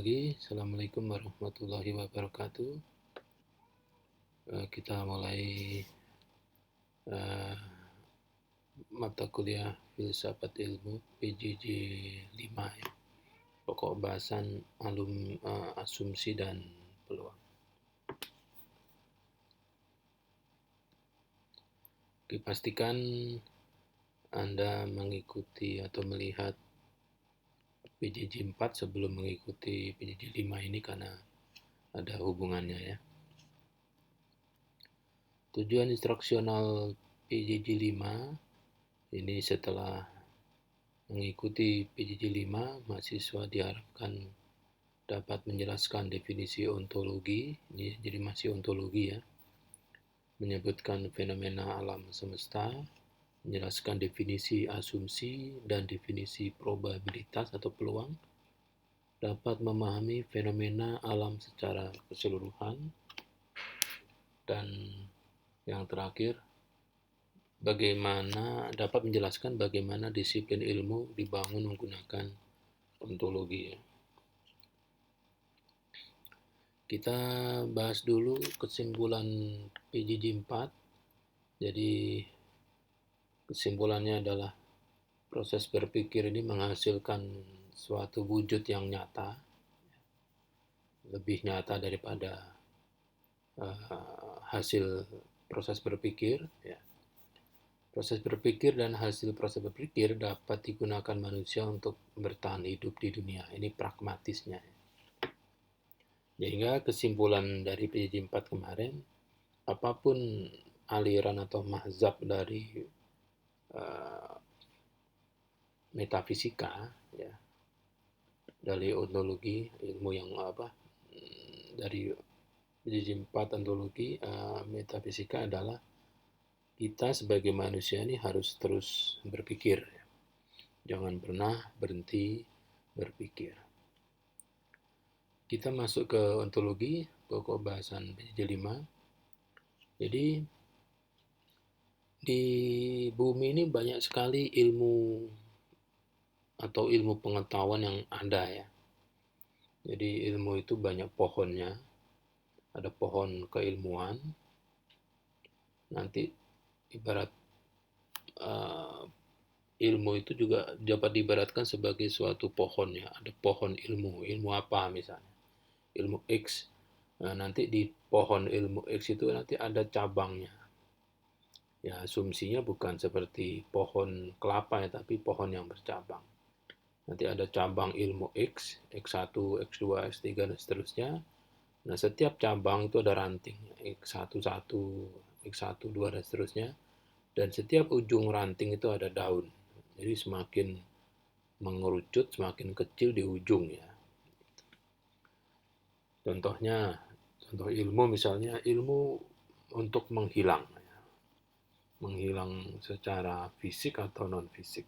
Assalamualaikum warahmatullahi wabarakatuh. Kita mulai uh, mata kuliah Filsafat Ilmu PJJ 5 ya. Pokok bahasan asumsi dan peluang. Pastikan Anda mengikuti atau melihat PJJ 4 sebelum mengikuti PJJ 5 ini karena ada hubungannya ya. Tujuan instruksional PJJ 5 ini setelah mengikuti PJJ 5, mahasiswa diharapkan dapat menjelaskan definisi ontologi, ini jadi masih ontologi ya, menyebutkan fenomena alam semesta, menjelaskan definisi asumsi dan definisi probabilitas atau peluang, dapat memahami fenomena alam secara keseluruhan, dan yang terakhir, dapat menjelaskan bagaimana disiplin ilmu dibangun menggunakan ontologi. Kita bahas dulu kesimpulan PJJ 4. Jadi kesimpulannya adalah proses berpikir ini menghasilkan suatu wujud yang nyata, lebih nyata daripada hasil proses berpikir. Ya. Proses berpikir dan hasil proses berpikir dapat digunakan manusia untuk bertahan hidup di dunia. Ini pragmatisnya. Sehingga kesimpulan dari PJJ 4 kemarin, apapun aliran atau mazhab dari metafisika, ya, dari ontologi, ilmu yang dari PJJ 4 ontologi, metafisika adalah kita sebagai manusia ini harus terus berpikir. Jangan pernah berhenti berpikir. Kita masuk ke ontologi, pokok bahasan PJJ 5. Jadi di bumi ini banyak sekali ilmu atau ilmu pengetahuan yang ada ya. Jadi ilmu itu banyak pohonnya. Ada pohon keilmuan. Nanti ibarat ilmu itu juga dapat diibaratkan sebagai suatu pohon ya. Ada pohon ilmu. Ilmu apa misalnya? Ilmu X. Nah, nanti di pohon ilmu X itu nanti ada cabangnya. Ya, asumsinya bukan seperti pohon kelapa ya, tapi pohon yang bercabang. Nanti ada cabang ilmu X, X1, X2, X3, dan seterusnya. Nah, setiap cabang itu ada ranting, X1, X1, 2, dan seterusnya. Dan setiap ujung ranting itu ada daun. Jadi semakin mengerucut, semakin kecil di ujung ya. Contoh ilmu misalnya, ilmu untuk menghilang. Menghilang secara fisik atau non-fisik.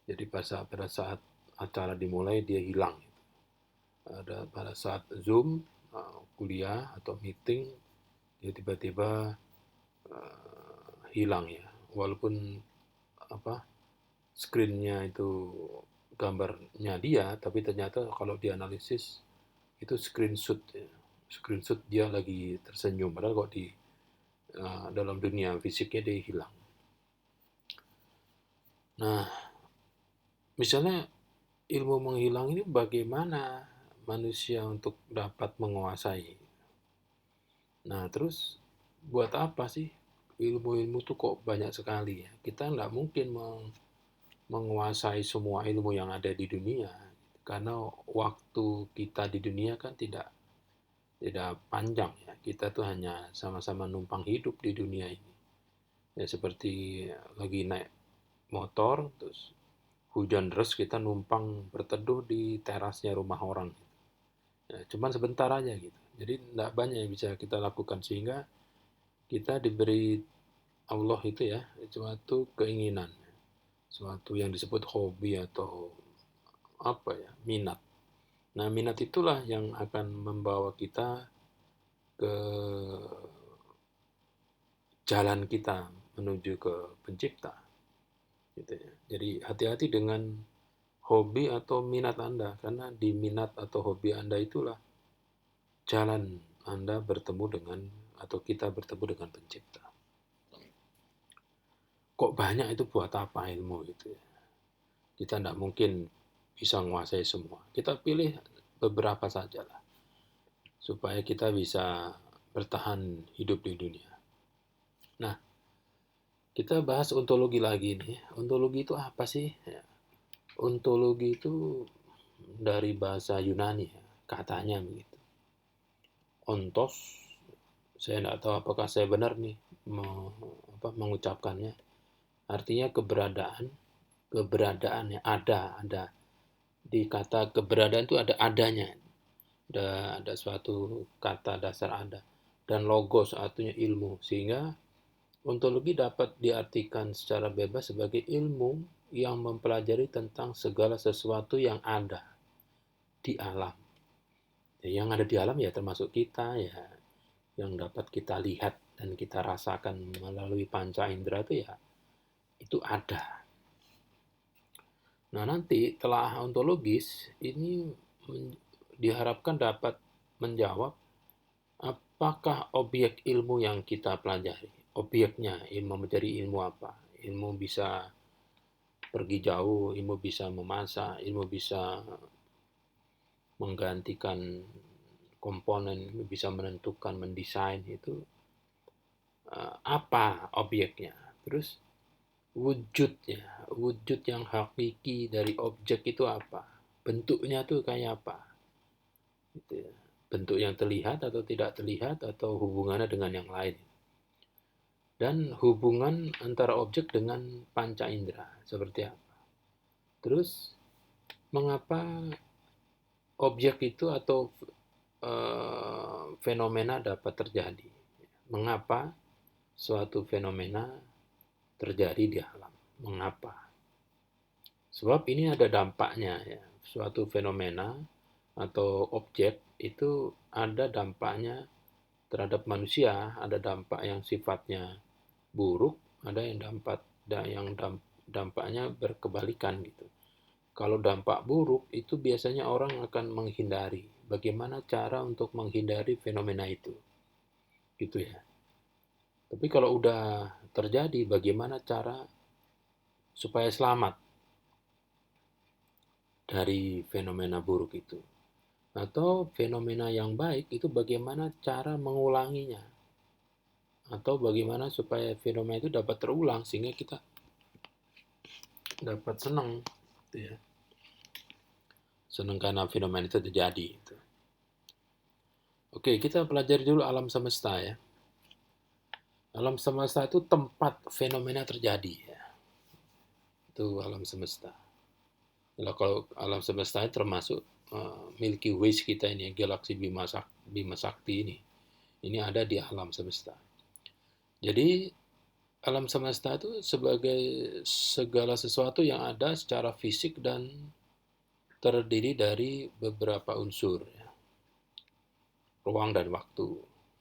Jadi pada saat acara dimulai dia hilang. Ada pada saat Zoom, kuliah atau meeting, dia tiba-tiba hilang ya. Walaupun screen-nya itu gambarnya dia, tapi ternyata kalau dianalisis itu screenshot ya. Screenshot dia lagi tersenyum, padahal kok di dalam dunia fisiknya dia hilang. Nah, misalnya ilmu menghilang ini bagaimana manusia untuk dapat menguasai. Nah, terus buat apa sih ilmu-ilmu itu kok banyak sekali ya? Kita nggak mungkin menguasai semua ilmu yang ada di dunia. Karena waktu kita di dunia kan tidak panjang ya. Kita tuh hanya sama-sama numpang hidup di dunia ini. Ya seperti lagi naik motor, terus hujan deras kita numpang berteduh di terasnya rumah orang. Ya, cuman sebentar aja gitu. Jadi tidak banyak yang bisa kita lakukan sehingga kita diberi Allah itu ya suatu keinginan, suatu yang disebut hobi atau apa ya, minat. Nah, minat itulah yang akan membawa kita ke jalan kita menuju ke pencipta. Gitu ya. Jadi hati-hati dengan hobi atau minat Anda, karena di minat atau hobi Anda itulah jalan Anda bertemu dengan atau kita bertemu dengan pencipta. Kok banyak itu, buat apa ilmu itu ya? Kita tidak mungkin bisa menguasai semua. Kita pilih beberapa saja lah, supaya kita bisa bertahan hidup di dunia. Nah, kita bahas ontologi lagi nih. Ontologi itu apa sih? Ya, ontologi itu dari bahasa Yunani, ya, katanya begitu. Ontos, saya tidak tahu apakah saya benar nih mengucapkannya. Artinya keberadaan, keberadaannya ada. Di kata keberadaan itu ada adanya, ada suatu kata dasar ada, dan logos artinya ilmu, sehingga ontologi dapat diartikan secara bebas sebagai ilmu yang mempelajari tentang segala sesuatu yang ada di alam. Yang ada di alam ya termasuk kita ya, yang dapat kita lihat dan kita rasakan melalui panca indera itu ya, itu ada. Nah, nanti telah ontologis ini diharapkan dapat menjawab apakah objek ilmu yang kita pelajari, objeknya, ilmu menjadi ilmu apa? Ilmu bisa pergi jauh, ilmu bisa memasak, ilmu bisa menggantikan komponen, bisa menentukan, mendesain, itu apa objeknya. Terus wujudnya, wujud yang hakiki dari objek itu apa? Bentuknya tuh kayak apa? Gitu ya. Bentuk yang terlihat atau tidak terlihat, atau hubungannya dengan yang lain. Dan hubungan antara objek dengan panca indera seperti apa? Terus mengapa objek itu atau fenomena dapat terjadi? Mengapa suatu fenomena terjadi di alam? Mengapa? Sebab ini ada dampaknya ya. Suatu fenomena atau objek itu ada dampaknya terhadap manusia, ada dampak yang sifatnya buruk, ada yang dampaknya berkebalikan gitu. Kalau dampak buruk itu biasanya orang akan menghindari. Bagaimana cara untuk menghindari fenomena itu? Gitu ya. Tapi kalau udah terjadi, bagaimana cara supaya selamat dari fenomena buruk itu? Atau fenomena yang baik itu bagaimana cara mengulanginya? Atau bagaimana supaya fenomena itu dapat terulang sehingga kita dapat senang gitu ya. Senang karena fenomena itu terjadi gitu. Oke, kita pelajari dulu alam semesta ya. Alam semesta itu tempat fenomena terjadi ya. Itu alam semesta. Nah, kalau alam semesta itu termasuk Milky Way kita ini, galaksi Bima Sakti ini. Ini ada di alam semesta. Jadi alam semesta itu sebagai segala sesuatu yang ada secara fisik dan terdiri dari beberapa unsur ya. Ruang dan waktu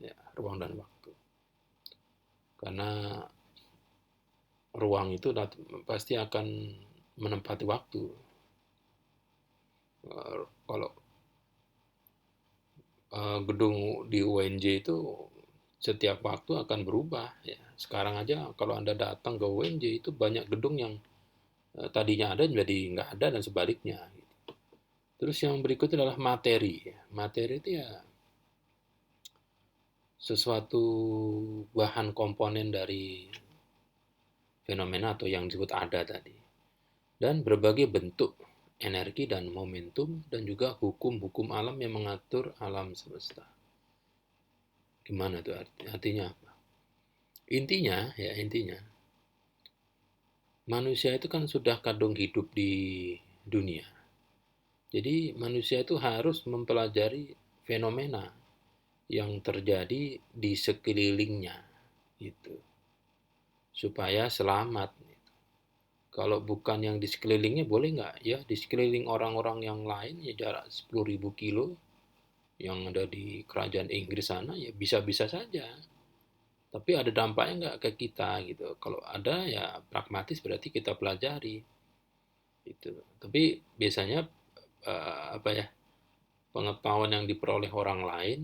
ya, ruang dan waktu. Karena ruang itu pasti akan menempati waktu. Kalau gedung di UNJ itu setiap waktu akan berubah ya. Sekarang aja kalau Anda datang ke UNJ itu banyak gedung yang tadinya ada jadi nggak ada dan sebaliknya. Terus yang berikutnya adalah materi. Materi itu ya sesuatu bahan komponen dari fenomena atau yang disebut ada tadi. Dan berbagai bentuk energi dan momentum dan juga hukum-hukum alam yang mengatur alam semesta. Gimana tuh artinya apa? Intinya manusia itu kan sudah kadung hidup di dunia. Jadi manusia itu harus mempelajari fenomena yang terjadi di sekelilingnya gitu. Supaya selamat. Kalau bukan yang di sekelilingnya boleh nggak? Ya di sekeliling orang-orang yang lain ya jarak 10.000 kilo yang ada di kerajaan Inggris sana ya bisa-bisa saja. Tapi ada dampaknya nggak ke kita gitu. Kalau ada ya pragmatis berarti kita pelajari. Itu. Tapi biasanya pengetahuan yang diperoleh orang lain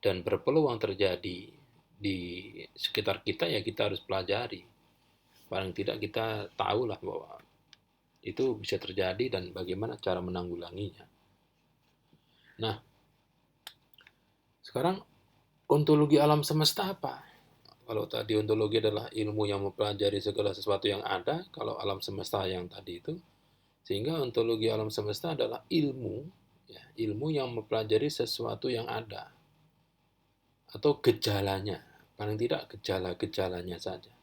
dan berpeluang terjadi di sekitar kita ya kita harus pelajari. Paling tidak kita tahulah bahwa itu bisa terjadi dan bagaimana cara menanggulanginya. Nah, sekarang ontologi alam semesta apa? Kalau tadi ontologi adalah ilmu yang mempelajari segala sesuatu yang ada, kalau alam semesta yang tadi itu, sehingga ontologi alam semesta adalah ilmu, ya, ilmu yang mempelajari sesuatu yang ada atau gejalanya, paling tidak gejala-gejalanya saja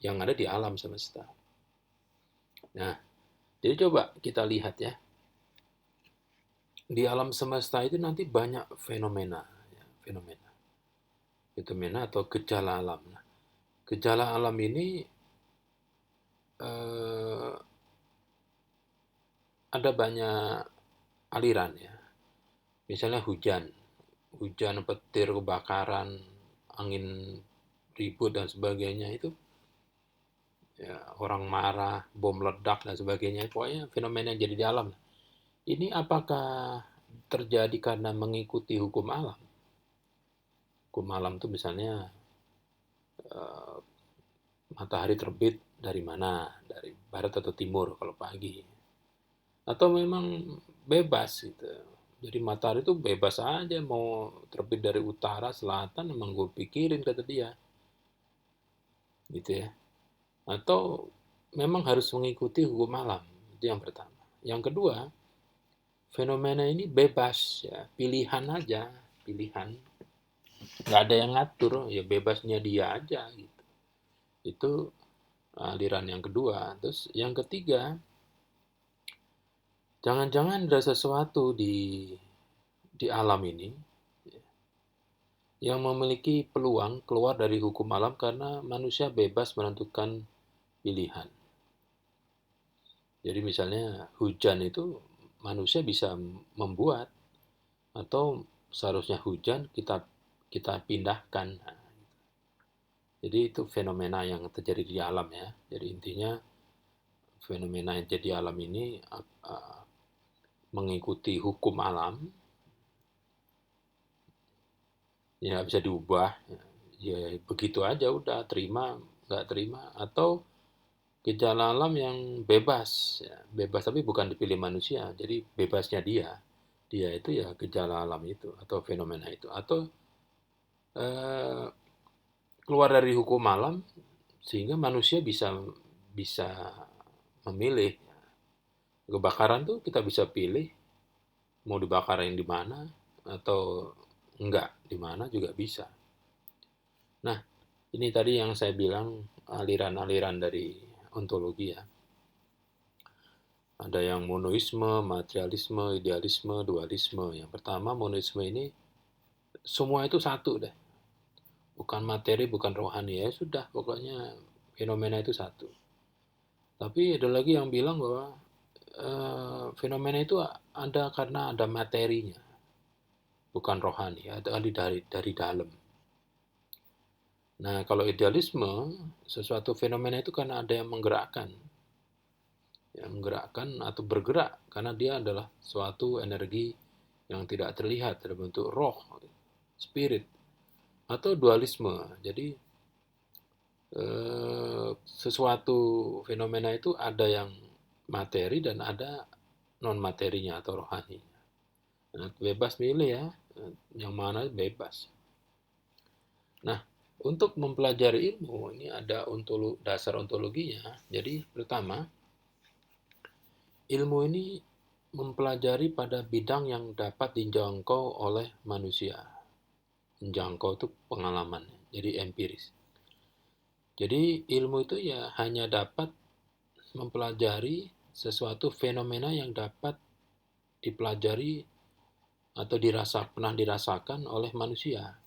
yang ada di alam semesta. Nah, jadi coba kita lihat ya, di alam semesta itu nanti banyak fenomena, ya, fenomena atau gejala alam. Nah, gejala alam ini eh, ada banyak aliran ya. Misalnya hujan, petir, kebakaran, angin ribut dan sebagainya itu ya, orang marah, bom meledak dan sebagainya. Pokoknya fenomena yang jadi di alam. Ini apakah terjadi karena mengikuti hukum alam? Hukum alam itu misalnya eh, matahari terbit dari mana? Dari barat atau timur kalau pagi. Atau memang bebas gitu. Jadi matahari itu bebas aja mau terbit dari utara, selatan, emang gue pikirin kata dia. Gitu ya. Atau memang harus mengikuti hukum alam. Itu yang pertama. Yang kedua, fenomena ini bebas ya, pilihan aja, pilihan. Nggak ada yang ngatur, ya bebasnya dia aja gitu. Itu aliran yang kedua. Terus yang ketiga, jangan-jangan ada sesuatu di alam ini yang memiliki peluang keluar dari hukum alam karena manusia bebas menentukan pilihan. Jadi misalnya hujan itu manusia bisa membuat atau seharusnya hujan kita kita pindahkan. Jadi itu fenomena yang terjadi di alam ya. Jadi intinya fenomena yang terjadi di alam ini uh, mengikuti hukum alam, ya nggak bisa diubah. Ya begitu aja udah terima nggak terima atau gejala alam yang bebas, ya, bebas tapi bukan dipilih manusia. Jadi bebasnya dia itu ya gejala alam itu atau fenomena itu atau eh, keluar dari hukum alam sehingga manusia bisa bisa memilih. Kebakaran tuh kita bisa pilih mau dibakar yang di mana atau enggak di mana juga bisa. Nah, ini tadi yang saya bilang aliran-aliran dari ontologi ya. Ada yang monoisme, materialisme, idealisme, dualisme. Yang pertama monoisme ini semua itu satu deh. Bukan materi, bukan rohani ya sudah pokoknya fenomena itu satu. Tapi ada lagi yang bilang bahwa fenomena itu ada karena ada materinya, bukan rohani, ada dari dalam. Nah, kalau idealisme, sesuatu fenomena itu karena ada yang menggerakkan atau bergerak, karena dia adalah suatu energi yang tidak terlihat dalam bentuk roh, spirit, atau dualisme. Jadi sesuatu fenomena itu ada yang materi dan ada non materinya atau rohani. Nah, bebas milih ya, yang mana bebas. Nah, untuk mempelajari ilmu ini ada dasar ontologinya. Jadi pertama, ilmu ini mempelajari pada bidang yang dapat dijangkau oleh manusia. Menjangkau itu pengalaman, jadi empiris. Jadi ilmu itu ya hanya dapat mempelajari sesuatu fenomena yang dapat dipelajari atau pernah dirasakan oleh manusia.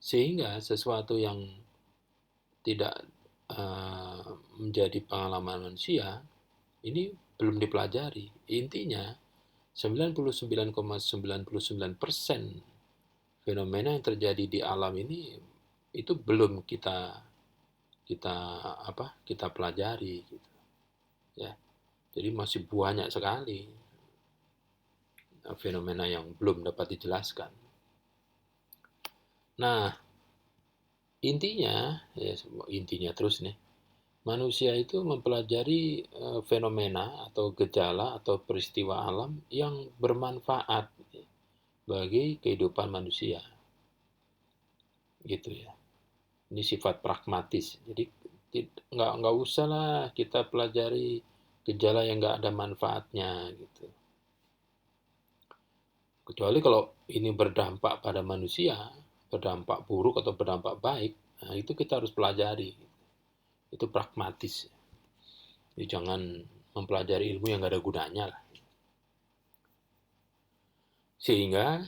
Sehingga sesuatu yang tidak menjadi pengalaman manusia ini belum dipelajari. Intinya 99,99% fenomena yang terjadi di alam ini itu belum kita kita pelajari gitu ya. Jadi masih banyak sekali fenomena yang belum dapat dijelaskan. Nah, intinya terus nih, manusia itu mempelajari fenomena atau gejala atau peristiwa alam yang bermanfaat bagi kehidupan manusia, gitu ya. Ini sifat pragmatis. Jadi nggak usah lah kita pelajari gejala yang nggak ada manfaatnya, gitu. Kecuali kalau ini berdampak pada manusia, berdampak buruk atau berdampak baik, nah itu kita harus pelajari. Itu pragmatis. Jadi jangan mempelajari ilmu yang nggak ada gunanya lah. Sehingga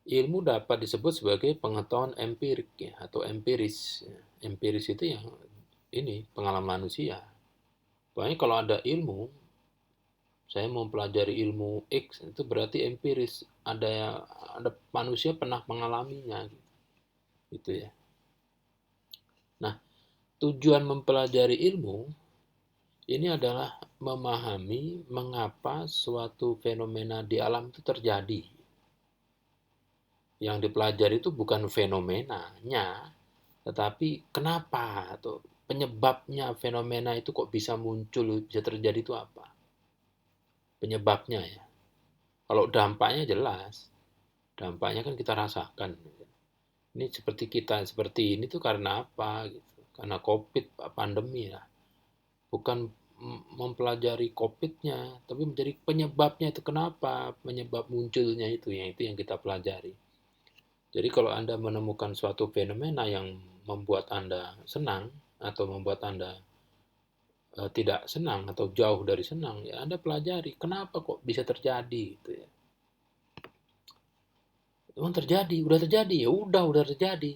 ilmu dapat disebut sebagai pengetahuan empirik ya, atau empiris. Empiris itu yang ini pengalaman manusia. Pokoknya kalau ada ilmu, saya mau pelajari ilmu X, itu berarti empiris. Ada manusia pernah mengalaminya, gitu ya. Nah, tujuan mempelajari ilmu ini adalah memahami mengapa suatu fenomena di alam itu terjadi. Yang dipelajari itu bukan fenomenanya, tetapi kenapa atau penyebabnya fenomena itu kok bisa muncul, bisa terjadi itu apa? Penyebabnya ya. Kalau dampaknya jelas, dampaknya kan kita rasakan. Ini seperti ini tuh karena apa? Gitu. Karena COVID, pandemi lah. Bukan mempelajari COVID-nya, tapi menjadi penyebabnya itu kenapa, penyebab munculnya itu yang kita pelajari. Jadi kalau Anda menemukan suatu fenomena yang membuat Anda senang atau membuat Anda tidak senang atau jauh dari senang, ya Anda pelajari kenapa kok bisa terjadi gitu ya. Emang terjadi, ya udah terjadi.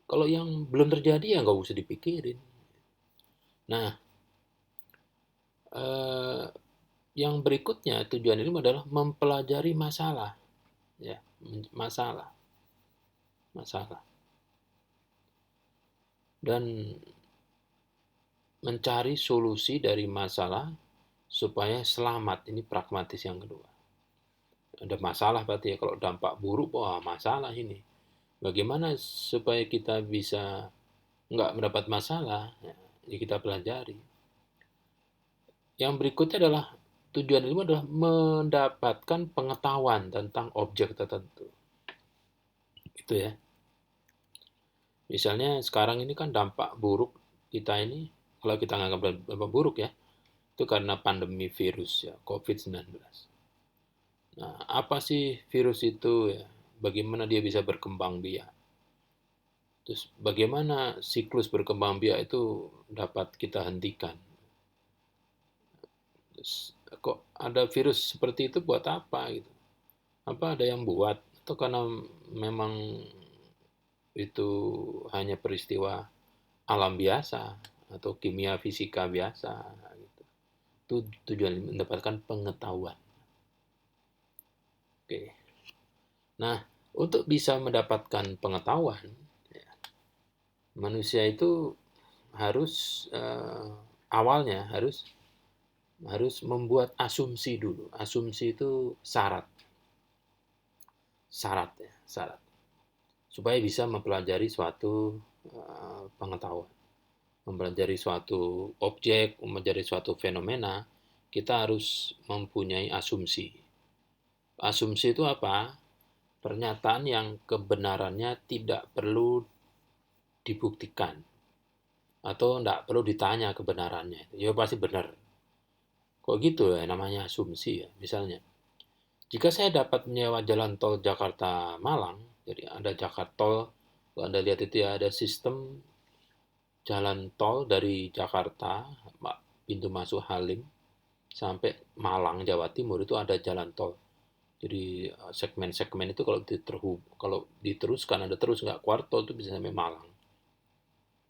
Kalau yang belum terjadi ya nggak usah dipikirin. Nah, yang berikutnya tujuan ilmu adalah mempelajari masalah, ya, masalah, dan mencari solusi dari masalah supaya selamat. Ini pragmatis yang kedua. Ada masalah berarti ya, kalau dampak buruk, wah masalah ini. Bagaimana supaya kita bisa nggak mendapat masalah, ya kita pelajari. Yang berikutnya adalah tujuan ilmu adalah mendapatkan pengetahuan tentang objek tertentu. Itu ya. Misalnya sekarang ini kan dampak buruk kita ini, kalau kita nganggap dampak buruk ya, itu karena pandemi virus ya, COVID-19. Nah, apa sih virus itu ya? Bagaimana dia bisa berkembang biak? Terus bagaimana siklus berkembang biak itu dapat kita hentikan? Terus, kok ada virus seperti itu buat apa gitu? Apa ada yang buat? Atau karena memang itu hanya peristiwa alam biasa atau kimia fisika biasa gitu. Itu tujuan mendapatkan pengetahuan. Oke. Nah, untuk bisa mendapatkan pengetahuan, ya, manusia itu harus awalnya harus membuat asumsi dulu. Asumsi itu syarat ya, syarat supaya bisa mempelajari suatu pengetahuan, mempelajari suatu objek, mempelajari suatu fenomena. Kita harus mempunyai asumsi. Asumsi itu apa? Pernyataan yang kebenarannya tidak perlu dibuktikan atau tidak perlu ditanya kebenarannya. Ya pasti benar. Kok gitu ya namanya asumsi ya. Misalnya, jika saya dapat menyewa jalan tol Jakarta-Malang, jadi ada Jakarta Tol, kalau Anda lihat itu ya ada sistem jalan tol dari Jakarta, pintu masuk Halim, sampai Malang, Jawa Timur itu ada jalan tol. Jadi segmen-segmen itu kalau diteruskan, ada terus nggak keluar tol itu bisa sampai Malang.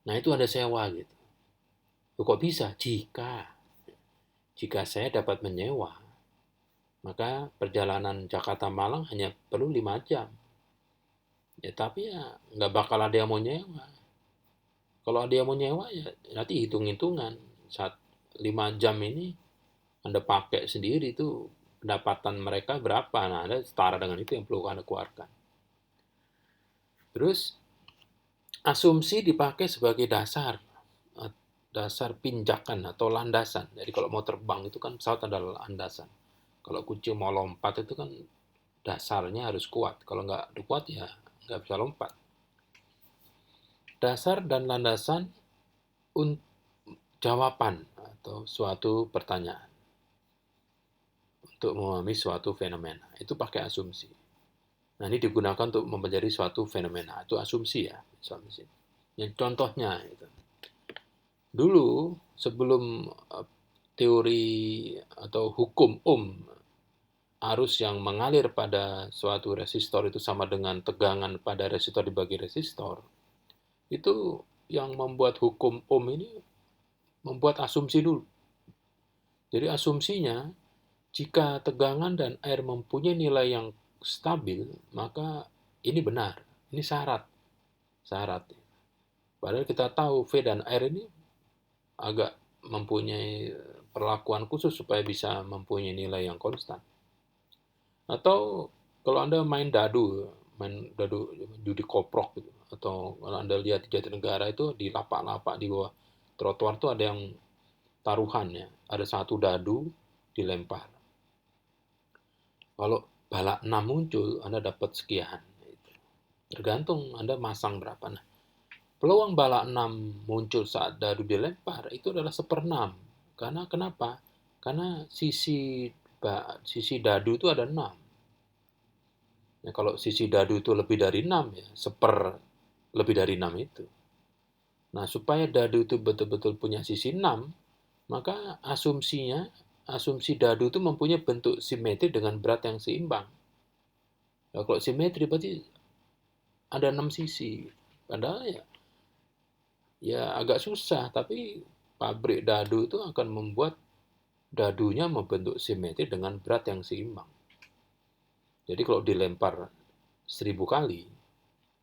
Nah itu ada sewa gitu. Kok bisa? Jika saya dapat menyewa, maka perjalanan Jakarta-Malang hanya perlu 5 jam. Ya tapi ya nggak bakal ada yang mau nyewa. Kalau ada yang mau nyewa ya nanti hitung-hitungan. 5 jam ini Anda pakai sendiri itu pendapatan mereka berapa. Nah, Anda setara dengan itu yang perlu Anda keluarkan. Terus asumsi dipakai sebagai dasar pinjakan atau landasan. Jadi kalau mau terbang itu kan pesawat adalah landasan. Kalau kucing mau lompat itu kan dasarnya harus kuat. Kalau nggak kuat ya nggak bisa lompat. Dasar dan landasan untuk jawaban atau suatu pertanyaan untuk memahami suatu fenomena. Itu pakai asumsi. Nah, ini digunakan untuk mempelajari suatu fenomena. Itu asumsi ya. Asumsi. Yang contohnya itu. Dulu sebelum teori atau hukum arus yang mengalir pada suatu resistor itu sama dengan tegangan pada resistor dibagi resistor, itu yang membuat hukum Ohm ini membuat asumsi dulu. Jadi asumsinya, jika tegangan dan air mempunyai nilai yang stabil, maka ini benar. Ini syarat. Padahal kita tahu V dan R ini agak mempunyai perlakuan khusus supaya bisa mempunyai nilai yang konstan. Atau kalau Anda main dadu judi koprok gitu, atau kalau Anda lihat di Jatinegara itu di lapak-lapak di bawah trotoar itu ada yang taruhan ya, ada satu dadu dilempar. Kalau bala 6 muncul, Anda dapat sekian. Tergantung Anda masang berapa. Nah, peluang bala 6 muncul saat dadu dilempar itu adalah 1/6. Karena kenapa? Karena sisi dadu itu ada 6. Ya, kalau sisi dadu itu lebih dari 6 ya, lebih dari 6 itu. Nah, supaya dadu itu betul-betul punya sisi 6, maka asumsi dadu itu mempunyai bentuk simetri dengan berat yang seimbang. Nah, kalau simetri berarti ada 6 sisi. Padahal ya agak susah, tapi pabrik dadu itu akan membuat dadunya membentuk simetri dengan berat yang seimbang. Jadi kalau dilempar 1000 kali,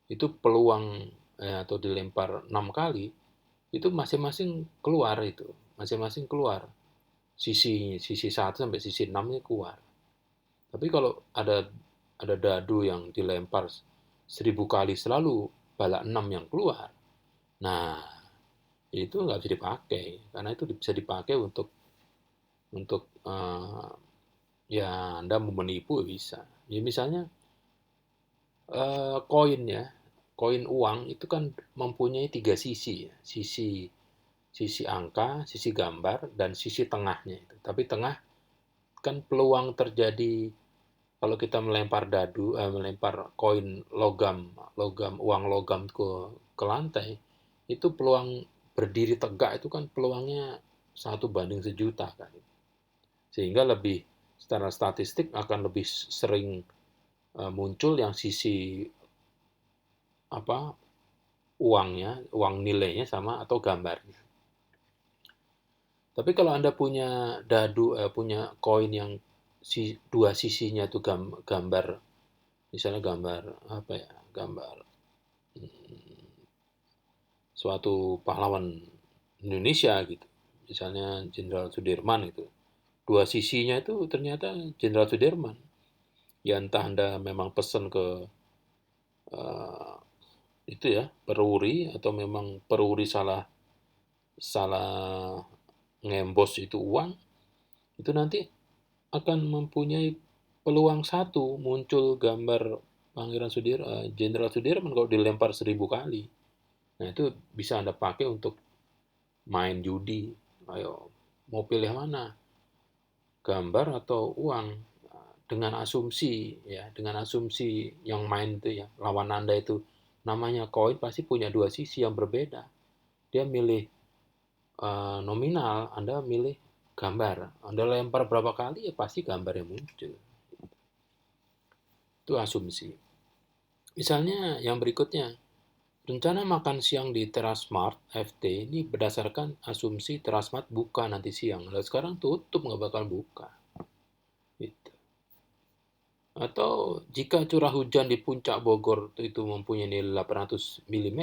itu peluang atau dilempar 6 kali, itu masing-masing keluar itu. Masing-masing keluar. Sisi 1 sampai sisi 6-nya keluar. Tapi kalau ada dadu yang dilempar 1000 kali selalu bala 6 yang keluar, nah itu nggak bisa dipakai. Karena itu bisa dipakai untuk ya Anda mau menipu bisa. Ya misalnya koin ya, koin uang itu kan mempunyai 3 sisi ya. Sisi angka, sisi gambar, dan sisi tengahnya itu. Tapi tengah kan peluang terjadi kalau kita melempar melempar koin uang logam ke lantai, itu peluang berdiri tegak itu kan peluangnya 1/1.000.000 kan. Sehingga secara statistik akan lebih sering muncul yang sisi uang nilainya sama atau gambarnya. Tapi kalau Anda punya koin yang dua sisinya itu gambar, misalnya gambar gambar suatu pahlawan Indonesia gitu, misalnya Jenderal Sudirman itu, dua sisinya itu ternyata Jenderal Sudirman. Ya entah Anda memang pesan ke itu ya peruri, atau memang peruri salah ngembos itu uang, itu nanti akan mempunyai peluang satu muncul gambar Jenderal Sudirman kalau dilempar 1000 kali. Nah itu bisa Anda pakai untuk main judi. Ayo, mau pilih mana? Gambar atau uang? Dengan asumsi yang main itu ya, lawan Anda itu namanya koin pasti punya dua sisi yang berbeda. Dia milih nominal, Anda milih gambar. Anda lempar berapa kali ya pasti gambar yang muncul. Itu asumsi. Misalnya yang berikutnya, rencana makan siang di Terasmart FT ini berdasarkan asumsi Terasmart buka nanti siang. Lalu sekarang tutup, nggak bakal buka. Gitu. Atau jika curah hujan di puncak Bogor itu mempunyai nilai 800 mm,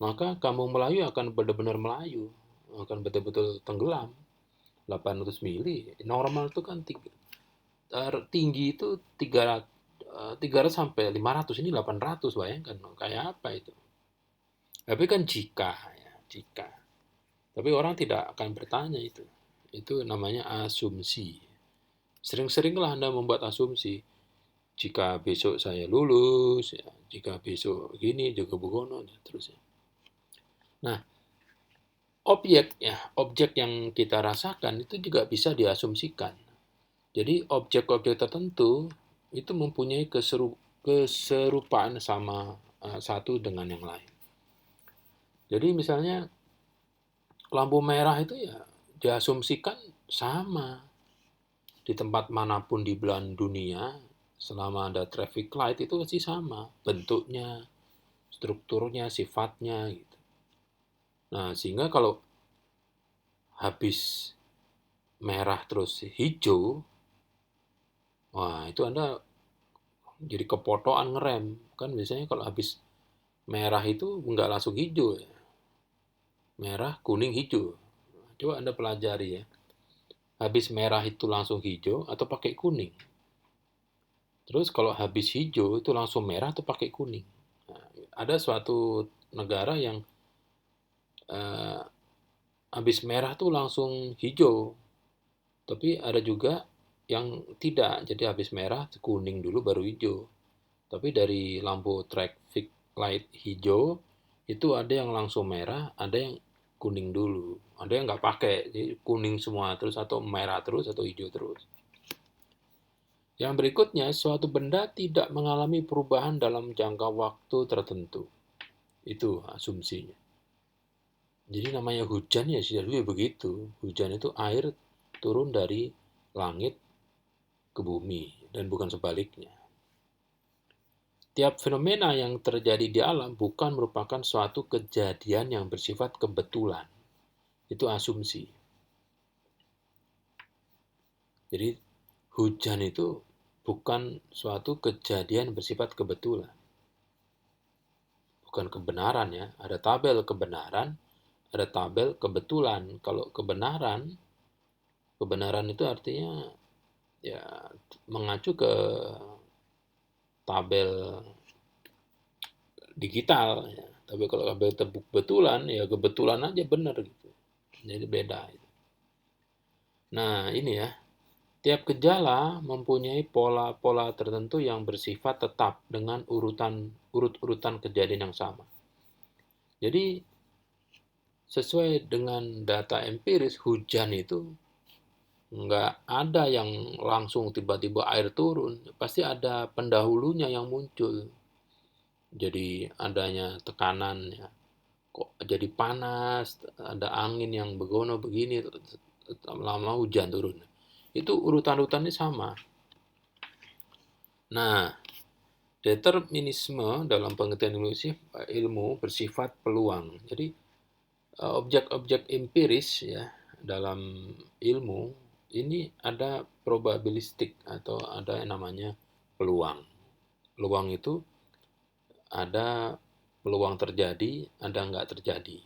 maka Kampung Melayu akan benar-benar Melayu. akan betul-betul tenggelam. 800 mili. Normal itu kan tertinggi itu 300 sampai 500, ini 800, bayangkan kayak apa itu. Tapi kan jika ya, jika. Tapi orang tidak akan bertanya itu. Itu namanya asumsi. Sering-seringlah Anda membuat asumsi. Jika besok saya lulus, ya, jika besok begini, juga begono, dan terusnya. Nah, objek yang kita rasakan itu juga bisa diasumsikan. Jadi objek-objek tertentu itu mempunyai keserupaan sama satu dengan yang lain. Jadi misalnya lampu merah itu ya diasumsikan sama di tempat manapun di belahan dunia, selama ada traffic light itu pasti sama bentuknya, strukturnya, sifatnya gitu. Nah, sehingga kalau habis merah terus hijau, wah itu Anda jadi kepotokan ngerem. Kan biasanya kalau habis merah itu nggak langsung hijau ya. Merah, kuning, hijau. Coba Anda pelajari ya. Habis merah itu langsung hijau atau pakai kuning. Terus kalau habis hijau itu langsung merah atau pakai kuning. Nah, ada suatu negara yang eh, habis merah tuh langsung hijau. Tapi ada juga yang tidak. Jadi habis merah kuning dulu baru hijau. Tapi dari lampu traffic light hijau itu ada yang langsung merah, ada yang kuning dulu. Ada yang nggak pakai, jadi kuning semua terus atau merah terus atau hijau terus. Yang berikutnya, suatu benda tidak mengalami perubahan dalam jangka waktu tertentu. Itu asumsinya. Jadi namanya hujan ya sudah dulu begitu. Hujan itu air turun dari langit ke bumi dan bukan sebaliknya. Tiap fenomena yang terjadi di alam bukan merupakan suatu kejadian yang bersifat kebetulan. Itu asumsi. Jadi hujan itu bukan suatu kejadian bersifat kebetulan. Bukan kebenaran ya. Ada tabel kebenaran, ada tabel kebetulan. Kalau kebenaran itu artinya ya mengacu ke tabel digital ya. Tapi kalau tabel kebetulan ya kebetulan aja benar gitu. Jadi beda. Nah, ini ya. Tiap gejala mempunyai pola-pola tertentu yang bersifat tetap dengan urut-urutan kejadian yang sama. Jadi, sesuai dengan data empiris, hujan itu nggak ada yang langsung tiba-tiba air turun. Pasti ada pendahulunya yang muncul. Jadi, adanya tekanan, ya. Kok jadi panas, ada angin yang begono begini, lama hujan turun. Itu urutan-urutannya sama. Nah, determinisme dalam pengertian ilmu bersifat peluang. Jadi objek-objek empiris ya dalam ilmu ini ada probabilistik atau ada yang namanya peluang. Peluang itu ada peluang terjadi, ada nggak terjadi.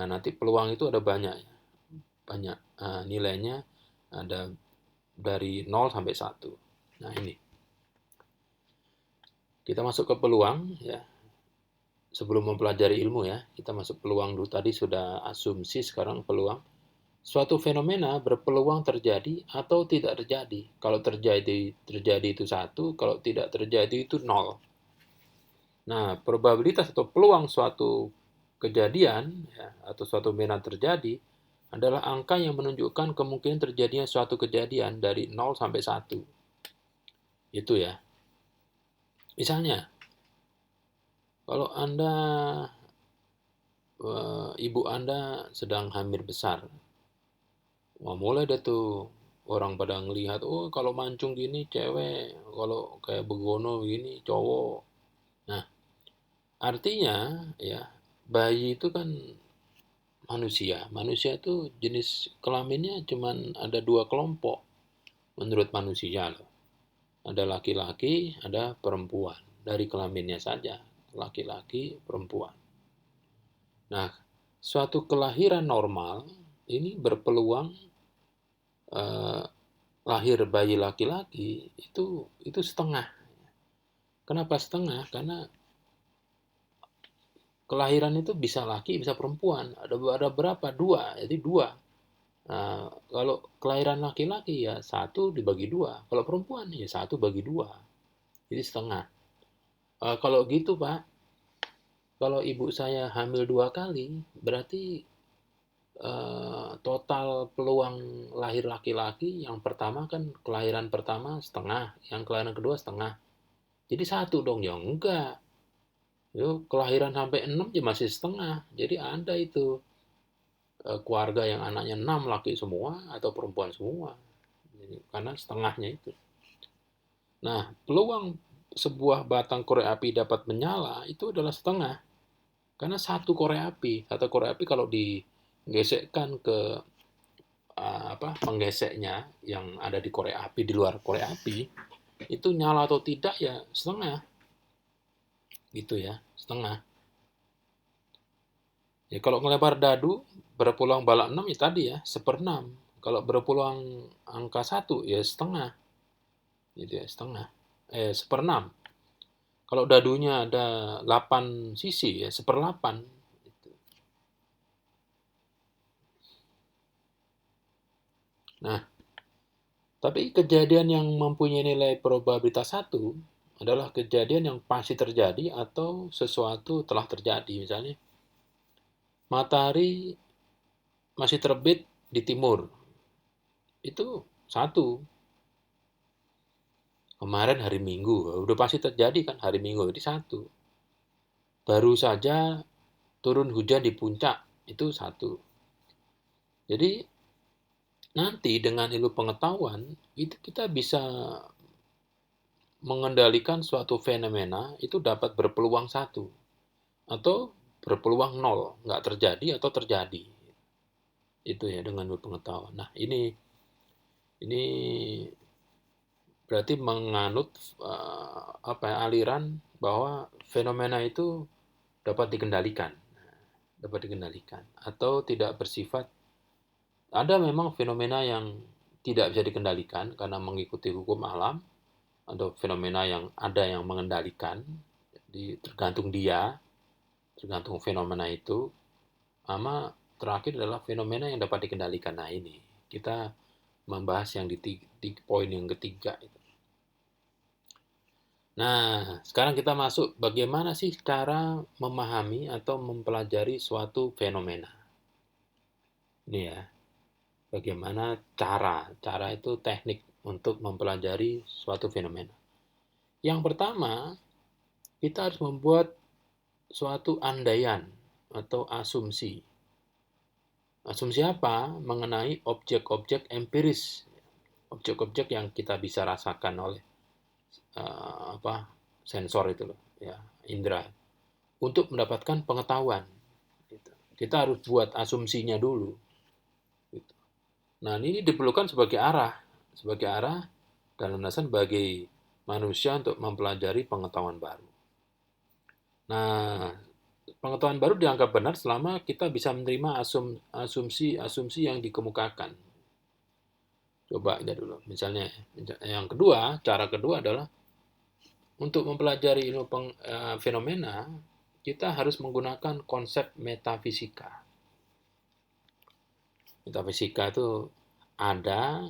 Nah, nanti peluang itu ada banyak, banyak nilainya ada dari 0 sampai 1. Nah, ini. Kita masuk ke peluang ya. Sebelum mempelajari ilmu ya, kita masuk peluang dulu. Tadi sudah asumsi, sekarang peluang. Suatu fenomena berpeluang terjadi atau tidak terjadi. Kalau terjadi itu 1, kalau tidak terjadi itu 0. Nah, probabilitas atau peluang suatu kejadian ya, atau suatu fenomena terjadi adalah angka yang menunjukkan kemungkinan terjadinya suatu kejadian dari 0 sampai 1. Itu ya. Misalnya, kalau ibu Anda sedang hamil besar, wah mulai deh tuh orang pada ngelihat, oh kalau mancung gini cewek, kalau kayak begono gini cowok. Nah, artinya ya bayi itu kan manusia. Manusia itu jenis kelaminnya cuman ada 2 kelompok menurut manusia loh. Ada laki-laki, ada perempuan. Dari kelaminnya saja, laki-laki, perempuan. Nah, suatu kelahiran normal ini berpeluang lahir bayi laki-laki itu setengah. Kenapa setengah? Karena kelahiran itu bisa laki, bisa perempuan. Ada berapa? Dua, jadi dua. Nah, kalau kelahiran laki-laki ya satu dibagi dua. Kalau perempuan ya satu bagi dua. Jadi setengah. Kalau gitu Pak, kalau ibu saya hamil 2 kali, berarti total peluang lahir laki-laki yang pertama kan kelahiran pertama setengah, yang kelahiran kedua setengah. Jadi satu dong, ya enggak. Yo, kelahiran sampai 6 ya masih setengah. Jadi ada itu keluarga yang anaknya 6 laki semua atau perempuan semua. Jadi, karena setengahnya itu. Nah, peluang sebuah batang korek api dapat menyala itu adalah setengah. Karena satu korek api kalau digesekkan ke penggeseknya yang ada di korek api, di luar korek api, itu nyala atau tidak ya setengah. Gitu ya, setengah. Ya kalau ngelempar dadu berpeluang bala 6 ya tadi ya, 1/6. Kalau berpeluang angka 1 ya setengah. Gitu ya, setengah. 1/6. Kalau dadunya ada 8 sisi ya 1/8. Gitu. Nah, tapi kejadian yang mempunyai nilai probabilitas 1 adalah kejadian yang pasti terjadi atau sesuatu telah terjadi. Misalnya, matahari masih terbit di timur. Itu satu. Kemarin hari Minggu, udah pasti terjadi kan hari Minggu, jadi satu. Baru saja turun hujan di puncak, itu satu. Jadi nanti dengan ilmu pengetahuan, itu kita bisa mengendalikan suatu fenomena itu dapat berpeluang satu. Atau berpeluang nol, nggak terjadi atau terjadi. Itu ya dengan ilmu pengetahuan. Nah ini berarti menganut aliran bahwa fenomena itu dapat dikendalikan atau tidak bersifat. Ada memang fenomena yang tidak bisa dikendalikan karena mengikuti hukum alam, atau fenomena yang ada yang mengendalikan. Jadi tergantung fenomena itu. Sama terakhir adalah fenomena yang dapat dikendalikan. Nah ini kita membahas yang di poin yang ketiga. Nah, sekarang kita masuk bagaimana sih cara memahami atau mempelajari suatu fenomena. Ini ya, bagaimana cara. Cara itu teknik untuk mempelajari suatu fenomena. Yang pertama, kita harus membuat suatu andaian atau asumsi. Asumsi apa? Mengenai objek-objek empiris. Objek-objek yang kita bisa rasakan oleh sensor itu loh, ya, indera. Untuk mendapatkan pengetahuan. Gitu. Kita harus buat asumsinya dulu. Gitu. Nah, ini diperlukan sebagai arah dan landasan bagi manusia untuk mempelajari pengetahuan baru. Nah, pengetahuan baru dianggap benar selama kita bisa menerima asumsi-asumsi yang dikemukakan. Coba aja dulu. Misalnya, yang kedua, cara kedua adalah untuk mempelajari ilmu fenomena, kita harus menggunakan konsep metafisika. Metafisika itu ada,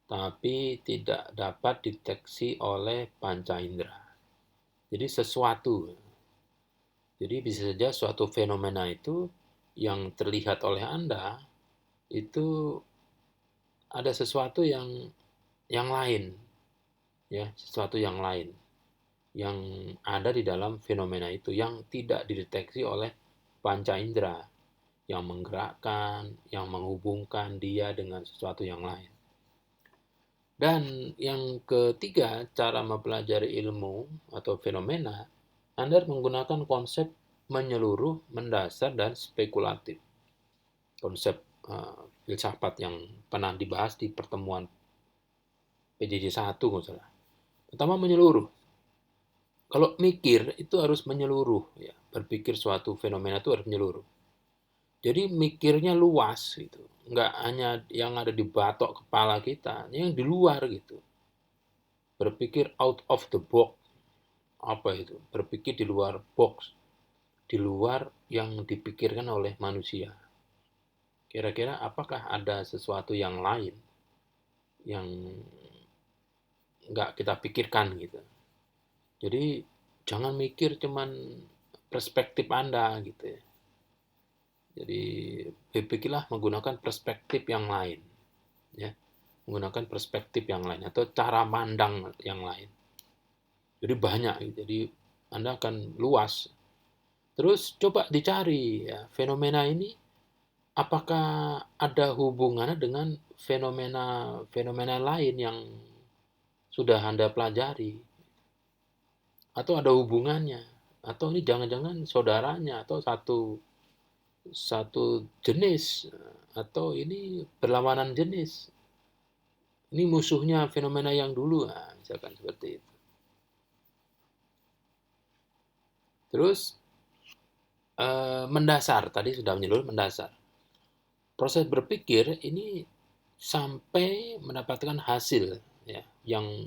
tapi tidak dapat dideteksi oleh panca indera. Jadi sesuatu. Jadi bisa saja suatu fenomena itu yang terlihat oleh Anda, itu ada sesuatu yang lain. Ya, sesuatu yang lain. Yang ada di dalam fenomena itu, yang tidak dideteksi oleh panca indera. Yang menggerakkan, yang menghubungkan dia dengan sesuatu yang lain. Dan yang ketiga, cara mempelajari ilmu atau fenomena, Anda menggunakan konsep menyeluruh, mendasar, dan spekulatif. Konsep filsafat yang pernah dibahas di pertemuan PJJ 1, nggak salah. Pertama, menyeluruh. Kalau mikir itu harus menyeluruh, ya. Berpikir suatu fenomena itu harus menyeluruh. Jadi mikirnya luas gitu, nggak hanya yang ada di batok kepala kita, yang di luar gitu. Berpikir out of the box, apa itu? Berpikir di luar box, di luar yang dipikirkan oleh manusia. Kira-kira apakah ada sesuatu yang lain yang nggak kita pikirkan gitu. Jadi jangan mikir cuman perspektif Anda gitu ya. Jadi berpikirlah menggunakan perspektif yang lain ya, menggunakan perspektif yang lain atau cara pandang yang lain. Jadi banyak, jadi Anda akan luas. Terus coba dicari ya, fenomena ini apakah ada hubungannya dengan fenomena-fenomena lain yang sudah Anda pelajari, atau ada hubungannya, atau ini jangan-jangan saudaranya, atau satu satu jenis, atau ini berlawanan jenis. Ini musuhnya fenomena yang dulu, nah, misalkan seperti itu. Terus mendasar, tadi sudah menyeluruh mendasar. Proses berpikir ini sampai mendapatkan hasil ya, yang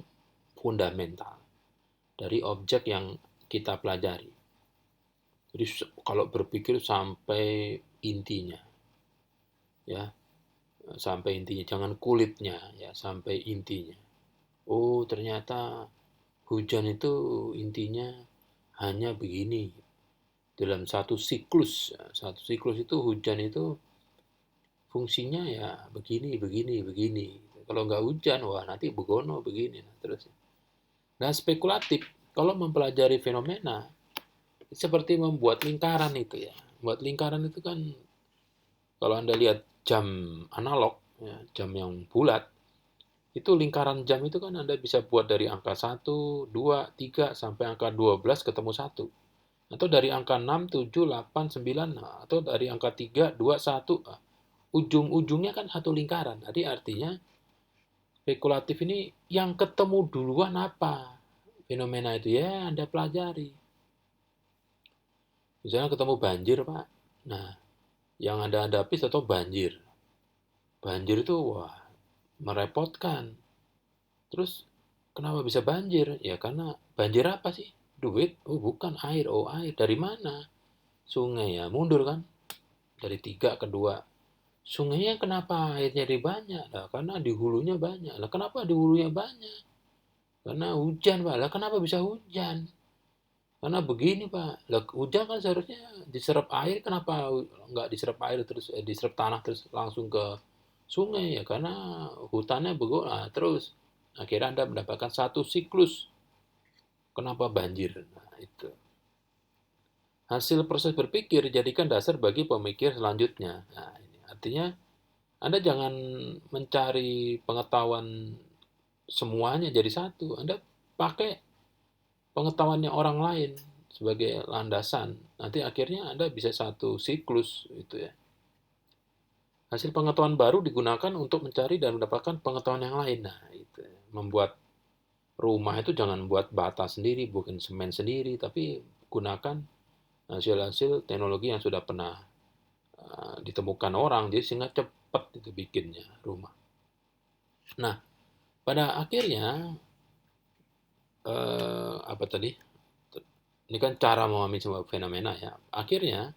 fundamental dari objek yang kita pelajari. Jadi kalau berpikir sampai intinya, ya, sampai intinya, jangan kulitnya, ya, sampai intinya. Oh, ternyata hujan itu intinya hanya begini. Dalam satu siklus, satu siklus itu hujan itu fungsinya ya begini, begini, begini. Kalau nggak hujan, wah nanti begono begini. Nah, terus. Nah, spekulatif, kalau mempelajari fenomena, seperti membuat lingkaran itu ya. Buat lingkaran itu kan, kalau Anda lihat jam analog, ya, jam yang bulat, itu lingkaran jam itu kan Anda bisa buat dari angka 1, 2, 3, sampai angka 12 ketemu 1. Atau dari angka 6, 7, 8, 9, atau dari angka 3, 2, 1. Ujung-ujungnya kan satu lingkaran. Jadi artinya spekulatif ini yang ketemu duluan apa? Fenomena itu ya Anda pelajari. Misalnya ketemu banjir, Pak. Nah, yang Anda hadapi atau banjir. Banjir itu wah merepotkan. Terus kenapa bisa banjir? Ya karena banjir apa sih? Duit? Oh bukan, air. Oh air. Dari mana? Sungai ya. Mundur kan? Dari 3 ke 2. Sungainya kenapa airnya jadi banyak? Nah, karena di hulunya banyak. Lah kenapa di hulunya banyak? Karena hujan, Pak. Lah kenapa bisa hujan? Karena begini, Pak. Lah hujan kan seharusnya diserap air, kenapa nggak diserap air terus diserap tanah terus langsung ke sungai ya? Karena hutannya begono. Nah, terus akhirnya Anda mendapatkan satu siklus. Kenapa banjir? Nah, itu. Hasil proses berpikir jadikan dasar bagi pemikir selanjutnya. Nah, ini artinya Anda jangan mencari pengetahuan semuanya jadi satu. Anda pakai pengetahuannya orang lain sebagai landasan. Nanti akhirnya Anda bisa satu siklus itu ya. Hasil pengetahuan baru digunakan untuk mencari dan mendapatkan pengetahuan yang lain. Nah, itu ya. Membuat rumah itu jangan buat bata sendiri, bukan semen sendiri, tapi gunakan hasil-hasil teknologi yang sudah pernah ditemukan orang, jadi sehingga cepat itu bikinnya rumah. Nah, pada akhirnya apa tadi? Ini kan cara memahami sebuah fenomena ya. Akhirnya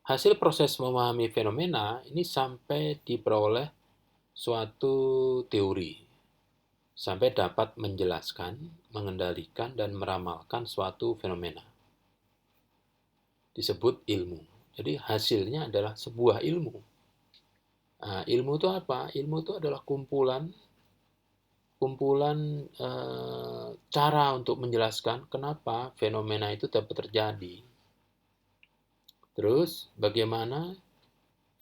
hasil proses memahami fenomena ini sampai diperoleh suatu teori, sampai dapat menjelaskan, mengendalikan, dan meramalkan suatu fenomena. Disebut ilmu. Jadi hasilnya adalah sebuah ilmu. Nah, ilmu itu apa? Ilmu itu adalah kumpulan kumpulan cara untuk menjelaskan kenapa fenomena itu dapat terjadi. Terus bagaimana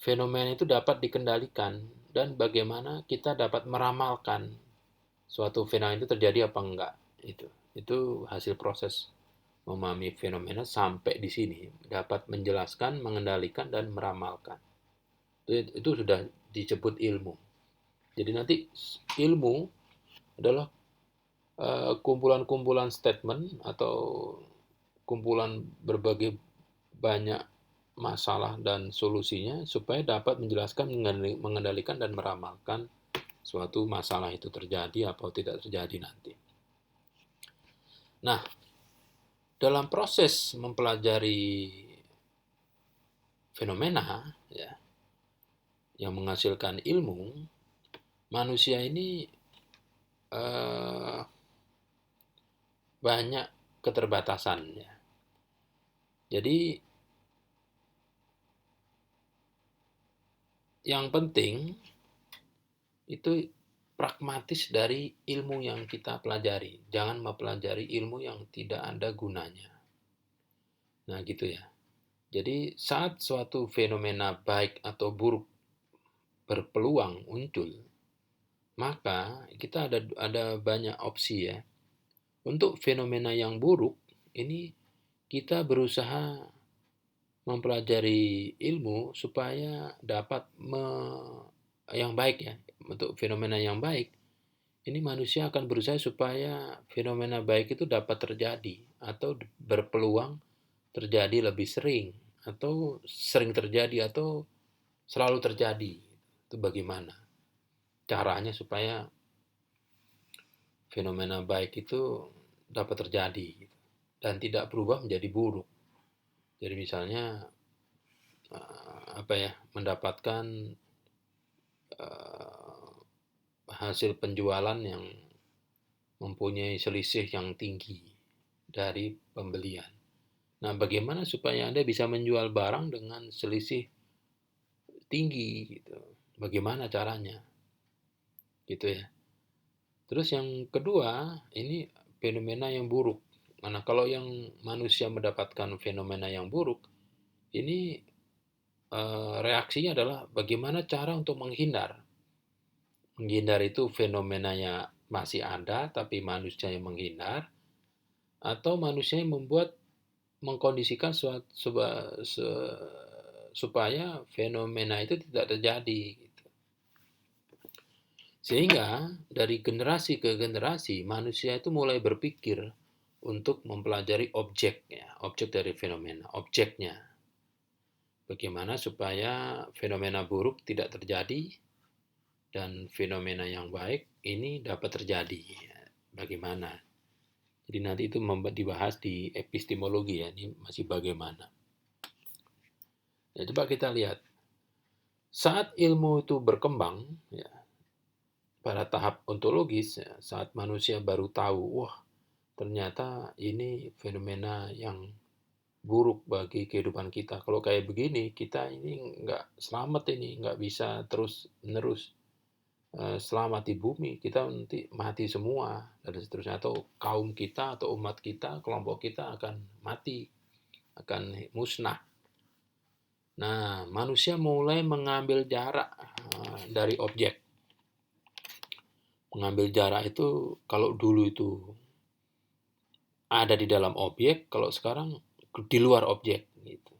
fenomena itu dapat dikendalikan dan bagaimana kita dapat meramalkan suatu fenomena itu terjadi apa enggak. Itu hasil proses memahami fenomena sampai di sini dapat menjelaskan, mengendalikan dan meramalkan. Itu sudah disebut ilmu. Jadi nanti ilmu adalah kumpulan-kumpulan statement atau kumpulan berbagai banyak masalah dan solusinya supaya dapat menjelaskan, mengendalikan dan meramalkan suatu masalah itu terjadi atau tidak terjadi nanti. Nah, dalam proses mempelajari fenomena ya, yang menghasilkan ilmu, manusia ini banyak keterbatasannya. Jadi yang penting itu pragmatis dari ilmu yang kita pelajari. Jangan mempelajari ilmu yang tidak ada gunanya. Nah gitu ya. Jadi saat suatu fenomena baik atau buruk berpeluang muncul, maka kita ada banyak opsi ya. Untuk fenomena yang buruk, ini kita berusaha mempelajari ilmu supaya dapat yang baik ya. Untuk fenomena yang baik, ini manusia akan berusaha supaya fenomena baik itu dapat terjadi atau berpeluang terjadi lebih sering atau sering terjadi atau selalu terjadi. Itu bagaimana caranya supaya fenomena baik itu dapat terjadi dan tidak berubah menjadi buruk. Jadi misalnya mendapatkan hasil penjualan yang mempunyai selisih yang tinggi dari pembelian. Nah, bagaimana supaya Anda bisa menjual barang dengan selisih tinggi gitu? Bagaimana caranya? Gitu ya. Terus yang kedua, ini fenomena yang buruk. Nah, kalau yang manusia mendapatkan fenomena yang buruk, ini reaksinya adalah bagaimana cara untuk menghindar. Menghindar itu fenomenanya masih ada, tapi manusia yang menghindar, atau manusia yang mengkondisikan supaya fenomena itu tidak terjadi. Sehingga dari generasi ke generasi manusia itu mulai berpikir untuk mempelajari objeknya, objek dari fenomena, objeknya. Bagaimana supaya fenomena buruk tidak terjadi dan fenomena yang baik ini dapat terjadi. Bagaimana? Jadi nanti itu dibahas di epistemologi ya, ini masih bagaimana. Ya, coba kita lihat. Saat ilmu itu berkembang, ya, pada tahap ontologis, ya, saat manusia baru tahu, wah ternyata ini fenomena yang buruk bagi kehidupan kita. Kalau kayak begini, kita ini nggak selamat ini, nggak bisa terus-menerus selamat di bumi. Kita nanti mati semua, dan seterusnya. Atau kaum kita, atau umat kita, kelompok kita akan mati, akan musnah. Nah, manusia mulai mengambil jarak dari objek. Mengambil jarak itu, kalau dulu itu ada di dalam objek, kalau sekarang di luar objek gitu.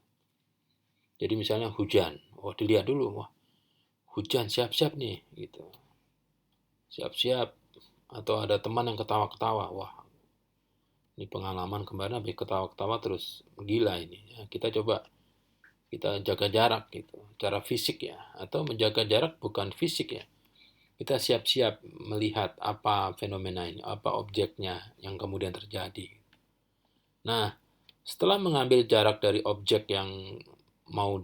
Jadi misalnya hujan, dilihat dulu, hujan siap-siap nih gitu. Siap-siap, atau ada teman yang ketawa-ketawa, ini pengalaman kemarin habis ketawa-ketawa terus gila ini. Ya, kita jaga jarak gitu, cara fisik ya, atau menjaga jarak bukan fisik ya. Kita siap-siap melihat apa fenomena ini, apa objeknya yang kemudian terjadi. Nah, setelah mengambil jarak dari objek yang mau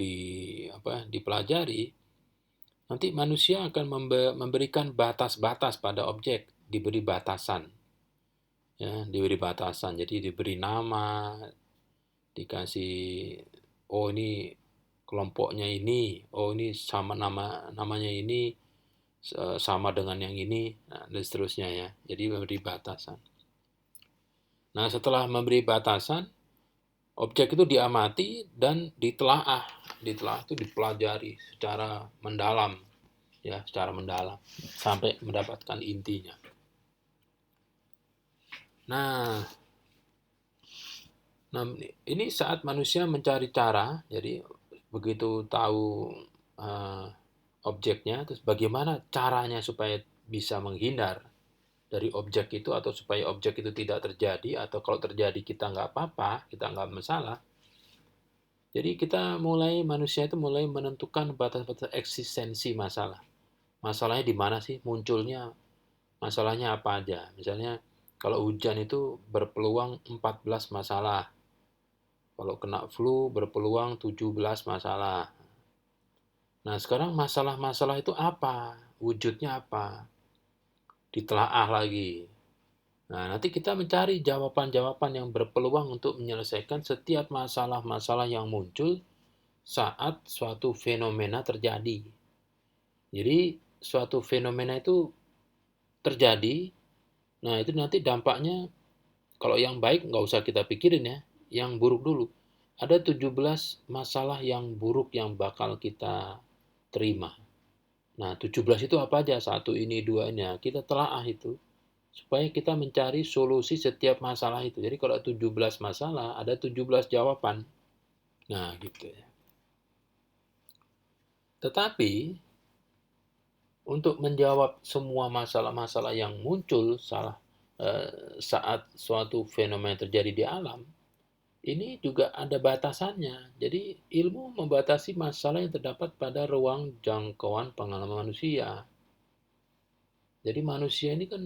dipelajari, nanti manusia akan memberikan batas-batas pada objek, diberi batasan. Ya, diberi batasan. Jadi diberi nama, dikasih ini kelompoknya ini, ini sama namanya ini sama dengan yang ini, dan seterusnya ya. Jadi memberi batasan. Nah, setelah memberi batasan, objek itu diamati dan ditelaah. Ditelaah itu dipelajari secara mendalam, ya, secara mendalam sampai mendapatkan intinya. Nah, ini saat manusia mencari cara, jadi begitu tahu objeknya, terus bagaimana caranya supaya bisa menghindar dari objek itu, atau supaya objek itu tidak terjadi, atau kalau terjadi kita nggak apa-apa, kita nggak masalah. Jadi manusia itu mulai menentukan batas-batas eksistensi masalah. Masalahnya di mana sih munculnya, masalahnya apa aja. Misalnya kalau hujan itu berpeluang 14 masalah. Kalau kena flu berpeluang 17 masalah. Nah, sekarang masalah-masalah itu apa? Wujudnya apa? Ditelaah lagi. Nah, nanti kita mencari jawaban-jawaban yang berpeluang untuk menyelesaikan setiap masalah-masalah yang muncul saat suatu fenomena terjadi. Jadi, suatu fenomena itu terjadi, nah itu nanti dampaknya, kalau yang baik nggak usah kita pikirin ya, yang buruk dulu. Ada 17 masalah yang buruk yang bakal kita terima. Nah, 17 itu apa aja? Satu ini, dua ini. Nah, kita telaah itu supaya kita mencari solusi setiap masalah itu. Jadi kalau 17 masalah, ada 17 jawaban. Nah, gitu ya. Tetapi untuk menjawab semua masalah-masalah yang muncul saat suatu fenomena terjadi di alam, ini juga ada batasannya. Jadi ilmu membatasi masalah yang terdapat pada ruang jangkauan pengalaman manusia. Jadi manusia ini kan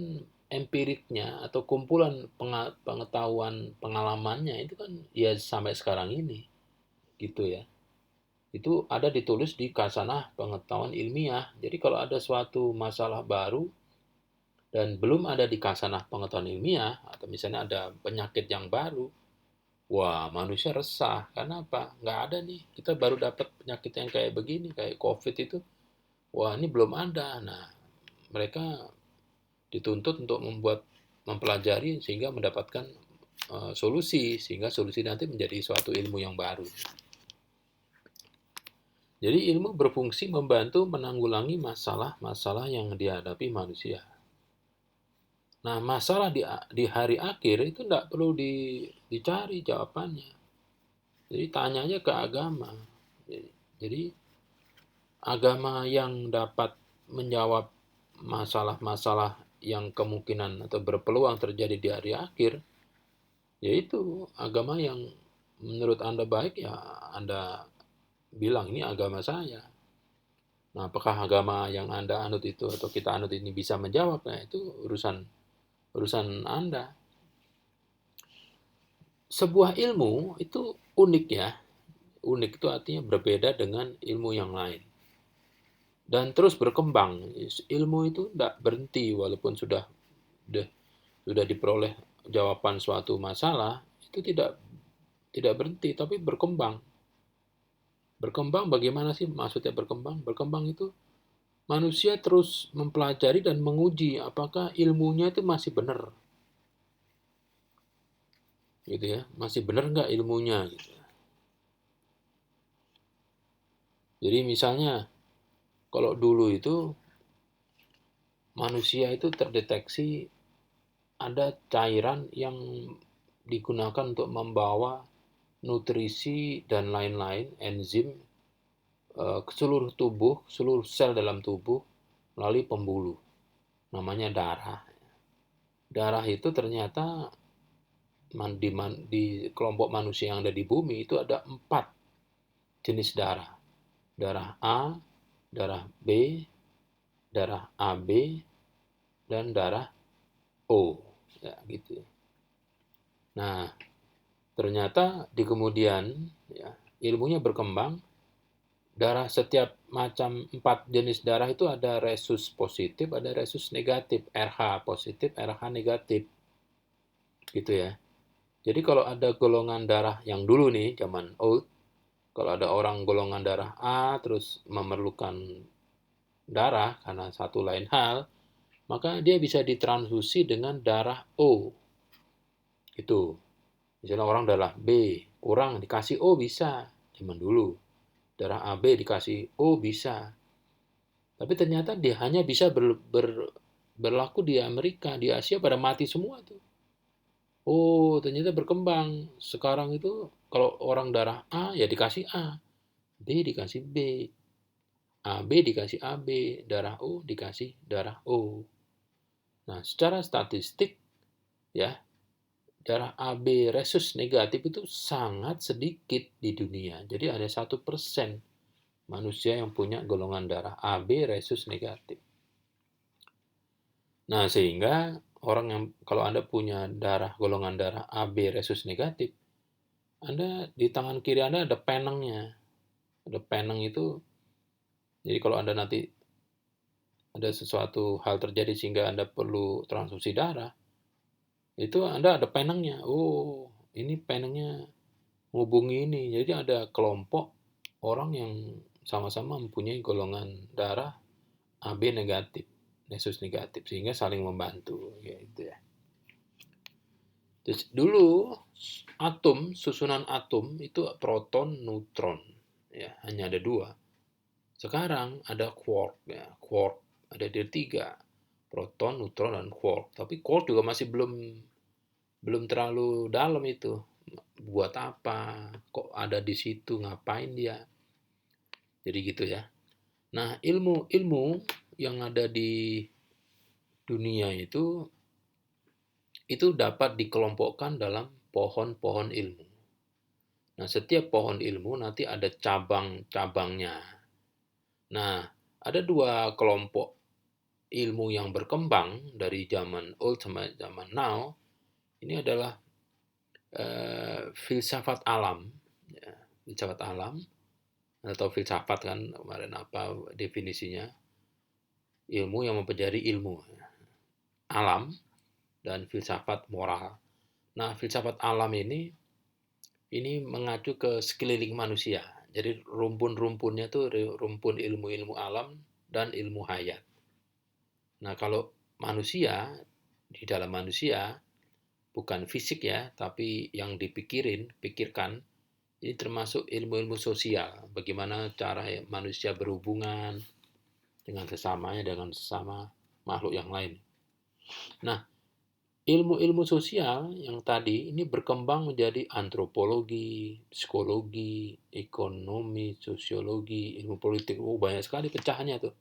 empiriknya atau kumpulan pengetahuan pengalamannya itu kan ya sampai sekarang ini gitu ya. Itu ada ditulis di Khasanah Pengetahuan Ilmiah. Jadi kalau ada suatu masalah baru dan belum ada di Khasanah Pengetahuan Ilmiah atau misalnya ada penyakit yang baru, wah manusia resah. Karena apa? Nggak ada nih. Kita baru dapat penyakit yang kayak begini, kayak COVID itu. Wah ini belum ada. Nah mereka dituntut untuk mempelajari sehingga mendapatkan solusi, sehingga solusi nanti menjadi suatu ilmu yang baru. Jadi ilmu berfungsi membantu menanggulangi masalah-masalah yang dihadapi manusia. Nah, masalah di hari akhir itu tidak perlu dicari jawabannya. Jadi tanya aja ke agama. Jadi agama yang dapat menjawab masalah-masalah yang kemungkinan atau berpeluang terjadi di hari akhir, yaitu agama yang menurut Anda baik, ya Anda bilang ini agama saya. Nah, apakah agama yang Anda anut itu atau kita anut ini bisa menjawab? Nah, itu urusan Anda. Sebuah ilmu itu unik ya. Unik itu artinya berbeda dengan ilmu yang lain. Dan terus berkembang. Ilmu itu tidak berhenti walaupun sudah diperoleh jawaban suatu masalah, itu tidak berhenti tapi berkembang. Berkembang bagaimana sih maksudnya berkembang? Berkembang itu manusia terus mempelajari dan menguji apakah ilmunya itu masih benar. Gitu ya, masih benar nggak ilmunya gitu. Jadi misalnya kalau dulu itu manusia itu terdeteksi ada cairan yang digunakan untuk membawa nutrisi dan lain-lain, enzim ke seluruh tubuh, seluruh sel dalam tubuh melalui pembuluh. Namanya darah. Darah itu ternyata di kelompok manusia yang ada di bumi itu ada 4 jenis darah. Darah A, darah B, darah AB, dan darah O. Ya, gitu. Nah, ternyata di kemudian ya, ilmunya berkembang. Darah setiap macam 4 jenis darah itu ada resus positif, ada resus negatif, RH positif, RH negatif. Gitu ya. Jadi kalau ada golongan darah yang dulu nih, zaman old, kalau ada orang golongan darah A terus memerlukan darah karena satu lain hal, maka dia bisa ditransfusi dengan darah O. Itu. Misalnya orang darah B kurang dikasih O bisa, zaman dulu. Darah AB dikasih O bisa. Tapi ternyata dia hanya bisa berlaku di Amerika, di Asia pada mati semua tuh. Oh, ternyata berkembang. Sekarang itu kalau orang darah A ya dikasih A, B dikasih B, AB dikasih AB, darah O dikasih darah O. Nah, secara statistik ya darah AB resus negatif itu sangat sedikit di dunia. Jadi ada 1% manusia yang punya golongan darah AB resus negatif. Nah, sehingga orang yang kalau Anda punya golongan darah AB resus negatif, Anda di tangan kiri Anda ada penengnya. Ada peneng itu, jadi kalau Anda nanti ada sesuatu hal terjadi sehingga Anda perlu transfusi darah, itu Anda ada penengnya. Oh, ini penengnya menghubungi ini. Jadi ada kelompok orang yang sama-sama mempunyai golongan darah AB negatif, resus negatif, sehingga saling membantu, gitu ya. Terus dulu susunan atom itu proton, neutron, ya hanya ada 2. Sekarang ada quark, ya quark ada di 3, proton, neutron, dan quark. Tapi quark juga masih belum terlalu dalam itu. Buat apa? Kok ada di situ? Ngapain dia? Jadi gitu ya. Nah, ilmu yang ada di dunia itu dapat dikelompokkan dalam pohon-pohon ilmu. Nah, setiap pohon ilmu nanti ada cabang-cabangnya. Nah, ada 2 kelompok ilmu yang berkembang dari zaman old sampai zaman now. Ini adalah filsafat alam. Ya, filsafat alam. Anda tahu filsafat kan kemarin apa definisinya? Ilmu yang mempelajari ilmu alam dan filsafat moral. Nah, filsafat alam ini mengacu ke sekeliling manusia. Jadi rumpun-rumpunnya tuh rumpun ilmu-ilmu alam dan ilmu hayat. Nah, kalau manusia, di dalam manusia, bukan fisik ya, tapi yang pikirkan, ini termasuk ilmu-ilmu sosial. Bagaimana cara manusia berhubungan dengan sesamanya, dengan sesama makhluk yang lain. Nah, ilmu-ilmu sosial yang tadi ini berkembang menjadi antropologi, psikologi, ekonomi, sosiologi, ilmu politik. Oh, banyak sekali pecahannya tuh.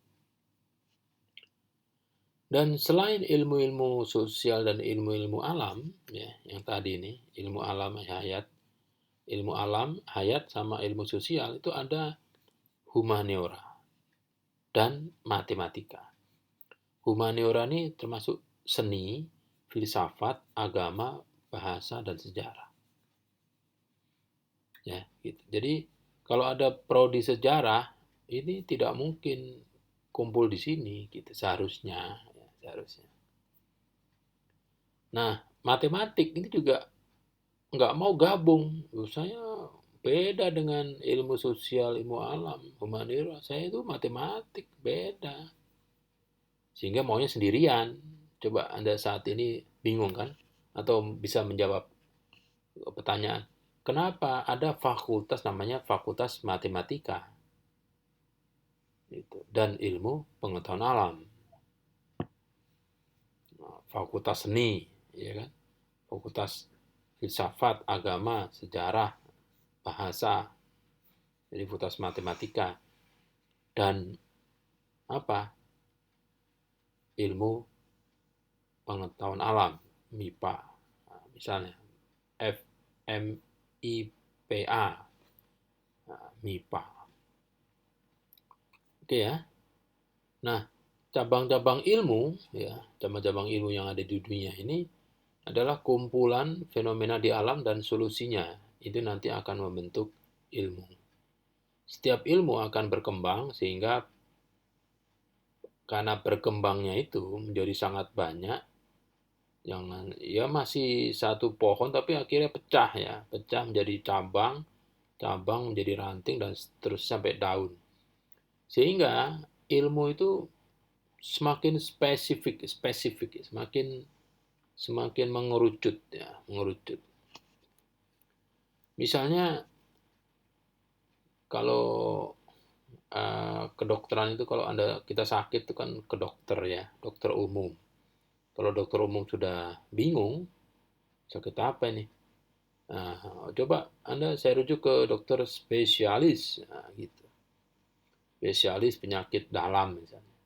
Dan selain ilmu-ilmu sosial dan ilmu-ilmu alam, ya, yang tadi ini, ilmu alam, hayat, sama ilmu sosial, itu ada humaniora dan matematika. Humaniora ini termasuk seni, filsafat, agama, bahasa, dan sejarah. Ya, gitu. Jadi kalau ada prodi sejarah, ini tidak mungkin kumpul di sini, gitu. Seharusnya. Nah, matematik ini juga nggak mau gabung. Saya beda dengan ilmu sosial, ilmu alam, humaniora. Saya itu matematik, beda. Sehingga maunya sendirian. Coba Anda saat ini bingung kan? Atau bisa menjawab pertanyaan, kenapa ada fakultas namanya Fakultas Matematika dan Ilmu Pengetahuan Alam, Fakultas Seni, ya kan? Fakultas Filsafat, Agama, Sejarah, Bahasa, jadi Fakultas Matematika dan apa? Ilmu Pengetahuan Alam, MIPA, nah, misalnya FMIPA, nah, MIPA. Oke ya. Nah, cabang-cabang ilmu yang ada di dunia ini adalah kumpulan fenomena di alam dan solusinya. Itu nanti akan membentuk ilmu. Setiap ilmu akan berkembang sehingga karena berkembangnya itu menjadi sangat banyak, yang ya masih satu pohon tapi akhirnya pecah menjadi cabang menjadi ranting dan terus sampai daun. Sehingga ilmu itu semakin spesifik, semakin mengerucut. Misalnya kalau kedokteran itu kalau kita sakit itu kan ke dokter ya, dokter umum. Kalau dokter umum sudah bingung sakit apa ini, coba saya rujuk ke dokter spesialis, gitu. Spesialis penyakit dalam misalnya.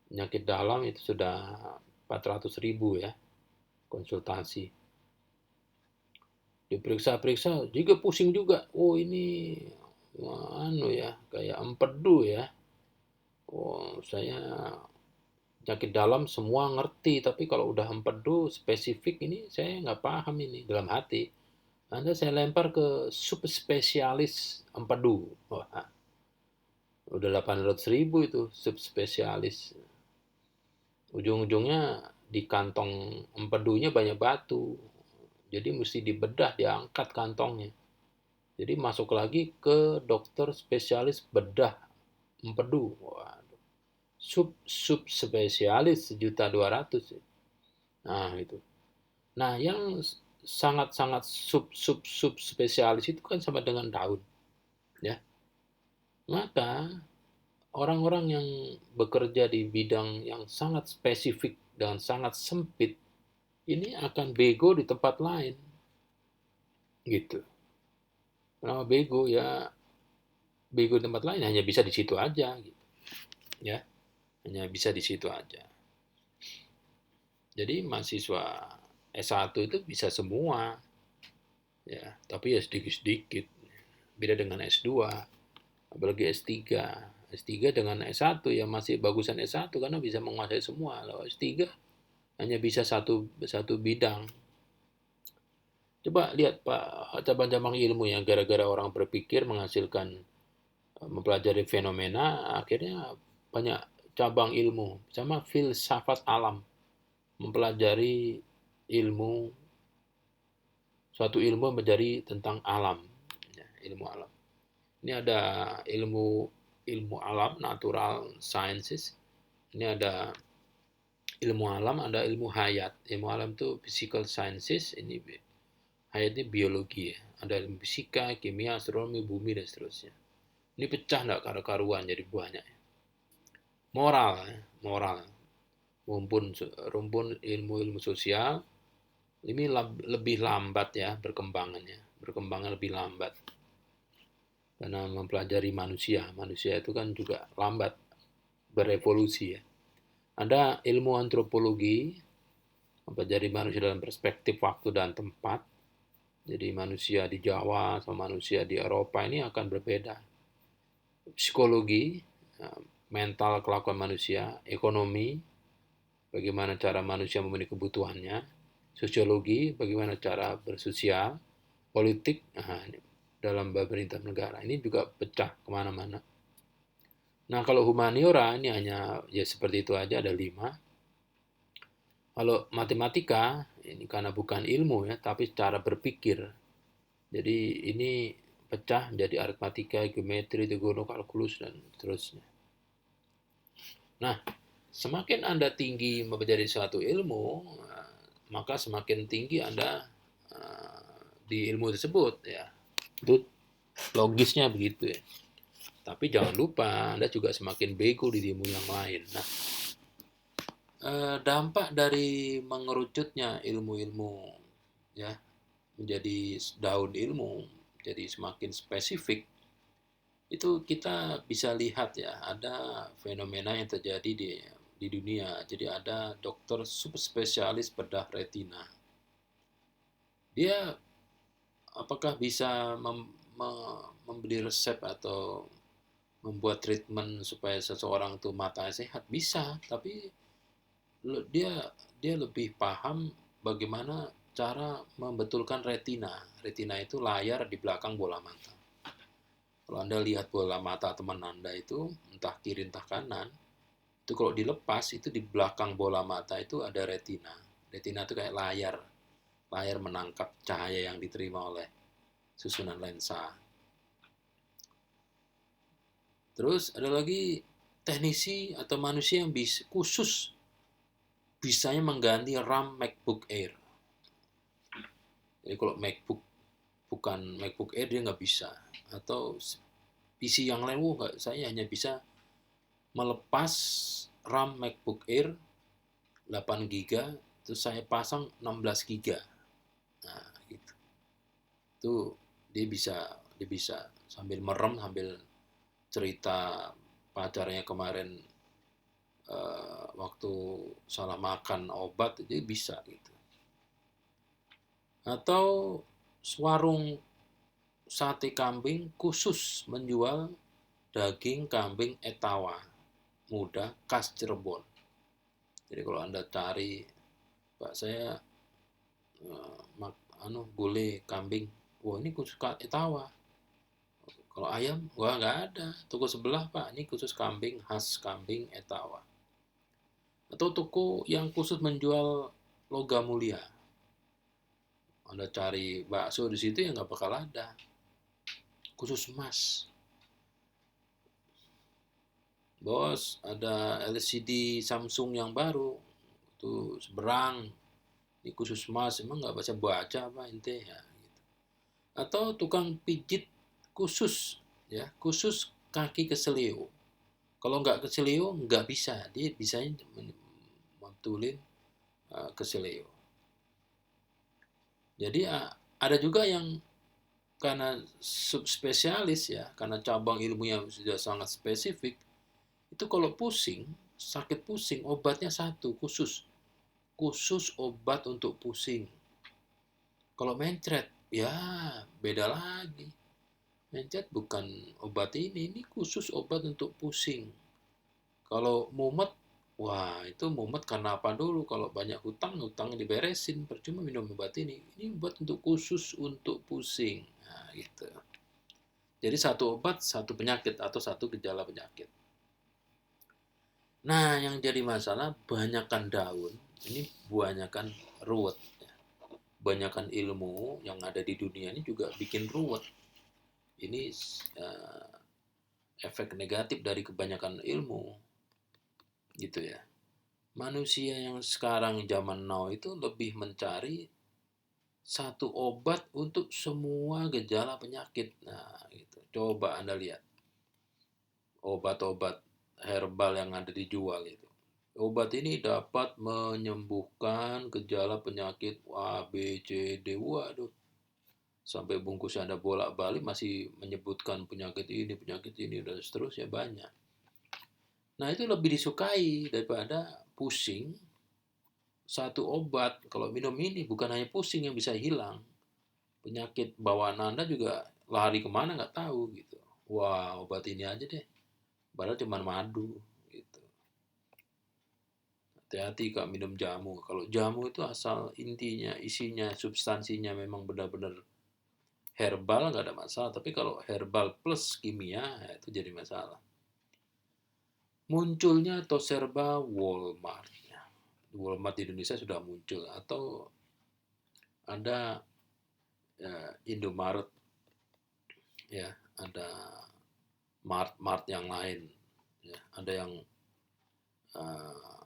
Penyakit dalam itu sudah 400.000 ya konsultasi. Diperiksa-periksa juga pusing juga. Oh ini anu ya, kayak empedu ya. Oh saya penyakit dalam semua ngerti, tapi kalau udah empedu spesifik ini saya nggak paham ini dalam hati. Anda saya lempar ke subspesialis empedu. Wah, udah 800.000 itu subspesialis. Ujung-ujungnya di kantong empedunya banyak batu. Jadi mesti dibedah, diangkat kantongnya. Jadi masuk lagi ke dokter spesialis bedah empedu. Waduh. Sub spesialis 1.200.000. Nah, itu. Nah, yang sangat-sangat sub spesialis itu kan sama dengan daun, ya. Maka orang-orang yang bekerja di bidang yang sangat spesifik dan sangat sempit ini akan bego di tempat lain, gitu. Kenapa bego? Ya, bego di tempat lain hanya bisa di situ aja, gitu. Ya, hanya bisa di situ aja. Jadi mahasiswa S1 itu bisa semua, ya, tapi ya sedikit-sedikit. Beda dengan S2, apalagi S3. S3 dengan S1 ya masih bagusan S1 karena bisa menguasai semua. Kalau S3 hanya bisa satu bidang. Coba lihat Pak cabang-cabang ilmu yang gara-gara orang berpikir menghasilkan mempelajari fenomena, akhirnya banyak cabang ilmu sama filsafat alam, mempelajari ilmu suatu ilmu menjadi tentang alam, ya, ilmu alam. Ini ada ilmu ilmu alam, natural sciences. Ini ada ilmu alam, ada ilmu hayat. Ilmu alam itu physical sciences, ini hayat ini biologi ya. Ada ilmu fisika, kimia, astronomi, bumi dan seterusnya. Ini pecah enggak karu-karuan jadi banyak. Moral, ya, moral. Rumpun ilmu-ilmu sosial ini lebih lambat ya berkembangannya. Berkembangnya lebih lambat. Karena mempelajari manusia. Manusia itu kan juga lambat berevolusi ya. Ada ilmu antropologi, mempelajari manusia dalam perspektif waktu dan tempat. Jadi manusia di Jawa sama manusia di Eropa ini akan berbeda. Psikologi, mental kelakuan manusia, ekonomi, bagaimana cara manusia memenuhi kebutuhannya, sosiologi, bagaimana cara bersosial, politik, dalam pemerintah negara. Ini juga pecah kemana-mana. Nah, kalau humaniora ini hanya ya seperti itu aja, ada 5. Kalau matematika, ini karena bukan ilmu ya, tapi cara berpikir. Jadi ini pecah menjadi aritmatika, geometri, trigono, kalkulus, dan seterusnya. Nah, semakin Anda tinggi mempelajari suatu ilmu, maka semakin tinggi Anda di ilmu tersebut ya. Itu logisnya begitu ya. Tapi jangan lupa Anda juga semakin bego di ilmu yang lain. Nah, dampak dari mengerucutnya ilmu-ilmu ya menjadi daun ilmu, jadi semakin spesifik, itu kita bisa lihat ya ada fenomena yang terjadi di dunia. Jadi ada dokter subspesialis bedah retina. Dia apakah bisa membeli resep atau membuat treatment supaya seseorang itu mata sehat? Bisa, tapi dia dia lebih paham bagaimana cara membetulkan retina. Retina itu layar di belakang bola mata. Kalau Anda lihat bola mata teman Anda itu, entah kiri entah kanan, itu kalau dilepas, itu di belakang bola mata itu ada retina. Retina itu kayak layar. Layar menangkap cahaya yang diterima oleh susunan lensa. Terus ada lagi teknisi atau manusia yang khusus bisanya mengganti RAM MacBook Air. Jadi kalau bukan MacBook Air dia nggak bisa. Atau PC yang lain, saya hanya bisa melepas RAM MacBook Air 8 GB, terus saya pasang 16 GB. Nah, gitu. Itu dia bisa sambil merem, sambil cerita pacarnya kemarin waktu salah makan obat, jadi bisa gitu. Atau warung sate kambing khusus menjual daging kambing etawa muda khas Cirebon. Jadi kalau Anda cari, Pak saya gulai kambing, wah ini khusus etawa. Kalau ayam, wah nggak ada. Toko sebelah Pak, ini khusus kambing, khas kambing etawa. Atau toko yang khusus menjual logam mulia. Anda cari bakso di situ ya nggak bakal ada. Khusus emas. Bos, ada LCD Samsung yang baru. Itu seberang. Ini khusus emas, emang nggak baca-baca apa ente ya. Gitu. Atau tukang pijit khusus, ya khusus kaki keselio. Kalau nggak keselio nggak bisa, dia bisanya membetulin keselio. Jadi ada juga yang karena subspesialis ya, karena cabang ilmunya sudah sangat spesifik, itu kalau pusing, sakit pusing, obatnya satu khusus obat untuk pusing. Kalau mencret, ya beda lagi. Mencret bukan obat ini khusus obat untuk pusing. Kalau mumet, wah itu mumet karena apa dulu? Kalau banyak hutang diberesin, percuma minum obat ini. Ini obat untuk khusus untuk pusing. Nah, gitu. Jadi satu obat, satu penyakit atau satu gejala penyakit. Nah, yang jadi masalah banyakkan daun, ini banyakkan ruwet. Banyakkan ilmu yang ada di dunia ini juga bikin ruwet. Ini efek negatif dari kebanyakan ilmu. Gitu ya. Manusia yang sekarang zaman now itu lebih mencari satu obat untuk semua gejala penyakit. Nah, gitu. Coba Anda lihat obat-obat herbal yang ada dijual itu. Obat ini dapat menyembuhkan gejala penyakit A, B, C, D. Waduh, sampai bungkusnya Anda bolak-balik masih menyebutkan penyakit ini, dan seterusnya banyak. Nah, itu lebih disukai daripada pusing. Satu obat, kalau minum ini bukan hanya pusing yang bisa hilang, penyakit bawaan Anda juga lari kemana nggak tahu gitu. Wah, obat ini aja deh. Padahal cuma madu gitu. Hati-hati Kak minum jamu. Kalau jamu itu asal intinya, isinya, substansinya memang benar-benar herbal nggak ada masalah. Tapi kalau herbal plus kimia itu jadi masalah. Munculnya Toserba Walmart. Walmart di Indonesia sudah muncul, atau ada Indomaret, ya ada mart yang lain, ya ada yang uh,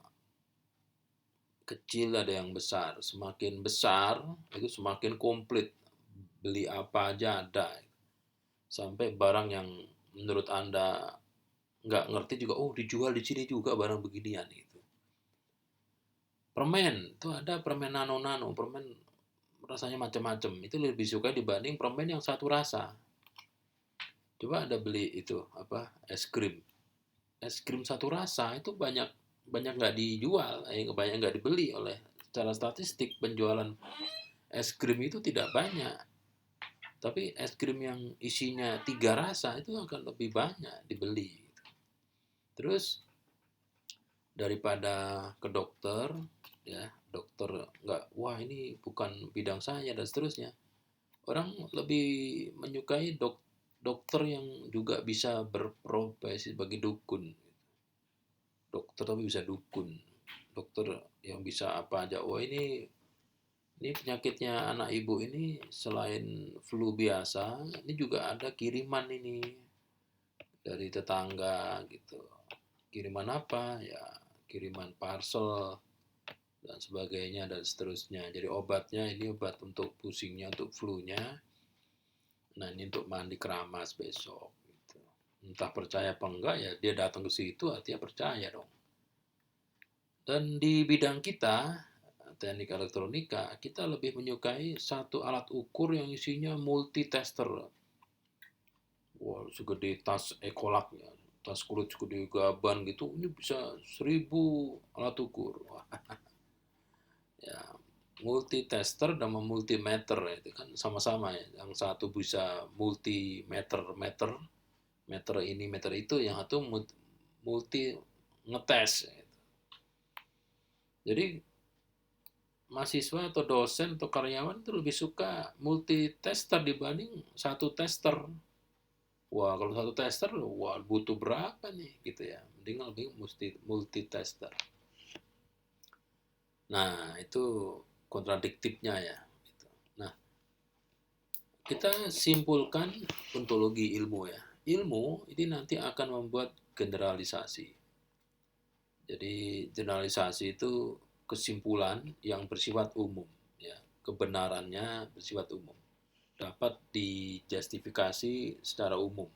kecil, ada yang besar. Semakin besar itu semakin komplit, beli apa aja ada, sampai barang yang menurut Anda nggak ngerti juga, oh dijual di sini juga barang beginian itu. Permen itu ada permen nano, permen rasanya macam-macam, itu lebih suka dibanding permen yang satu rasa. Coba Anda beli itu es krim satu rasa itu banyak nggak dijual, banyak nggak dibeli. Oleh secara statistik penjualan es krim itu tidak banyak, tapi es krim yang isinya 3 rasa itu akan lebih banyak dibeli. Terus daripada ke dokter, ya dokter nggak, wah ini bukan bidang saya dan seterusnya, orang lebih menyukai dokter yang juga bisa berprofesi sebagai dukun. Dokter tapi bisa dukun. Dokter yang bisa apa aja. Oh ini penyakitnya anak ibu ini selain flu biasa, ini juga ada kiriman ini dari tetangga gitu. Kiriman apa? Ya kiriman parcel dan sebagainya dan seterusnya. Jadi obatnya ini obat untuk pusingnya, untuk flu-nya. Nah ini untuk mandi keramas besok. Gitu. Entah percaya apa enggak ya, dia datang ke situ artinya percaya dong. Dan di bidang kita, teknik elektronika, kita lebih menyukai satu alat ukur yang isinya multitester. Wah, segede tas ekolaknya, tas kulit segede gaban gitu, ini bisa 1000 alat ukur. Wah, ya, multitester dan multimeter ya, itu kan sama-sama ya. Yang satu bisa multimeter meter, meter ini meter itu, yang satu multi ngetes ya. Jadi mahasiswa atau dosen atau karyawan itu lebih suka multitester dibanding satu tester. Wah, kalau satu tester, wah butuh berapa nih gitu ya. Mending lebih multitester. Nah, itu kontradiktifnya ya. Gitu. Nah, kita simpulkan ontologi ilmu ya. Ilmu ini nanti akan membuat generalisasi. Jadi generalisasi itu kesimpulan yang bersifat umum ya. Kebenarannya bersifat umum. Dapat dijustifikasi secara umum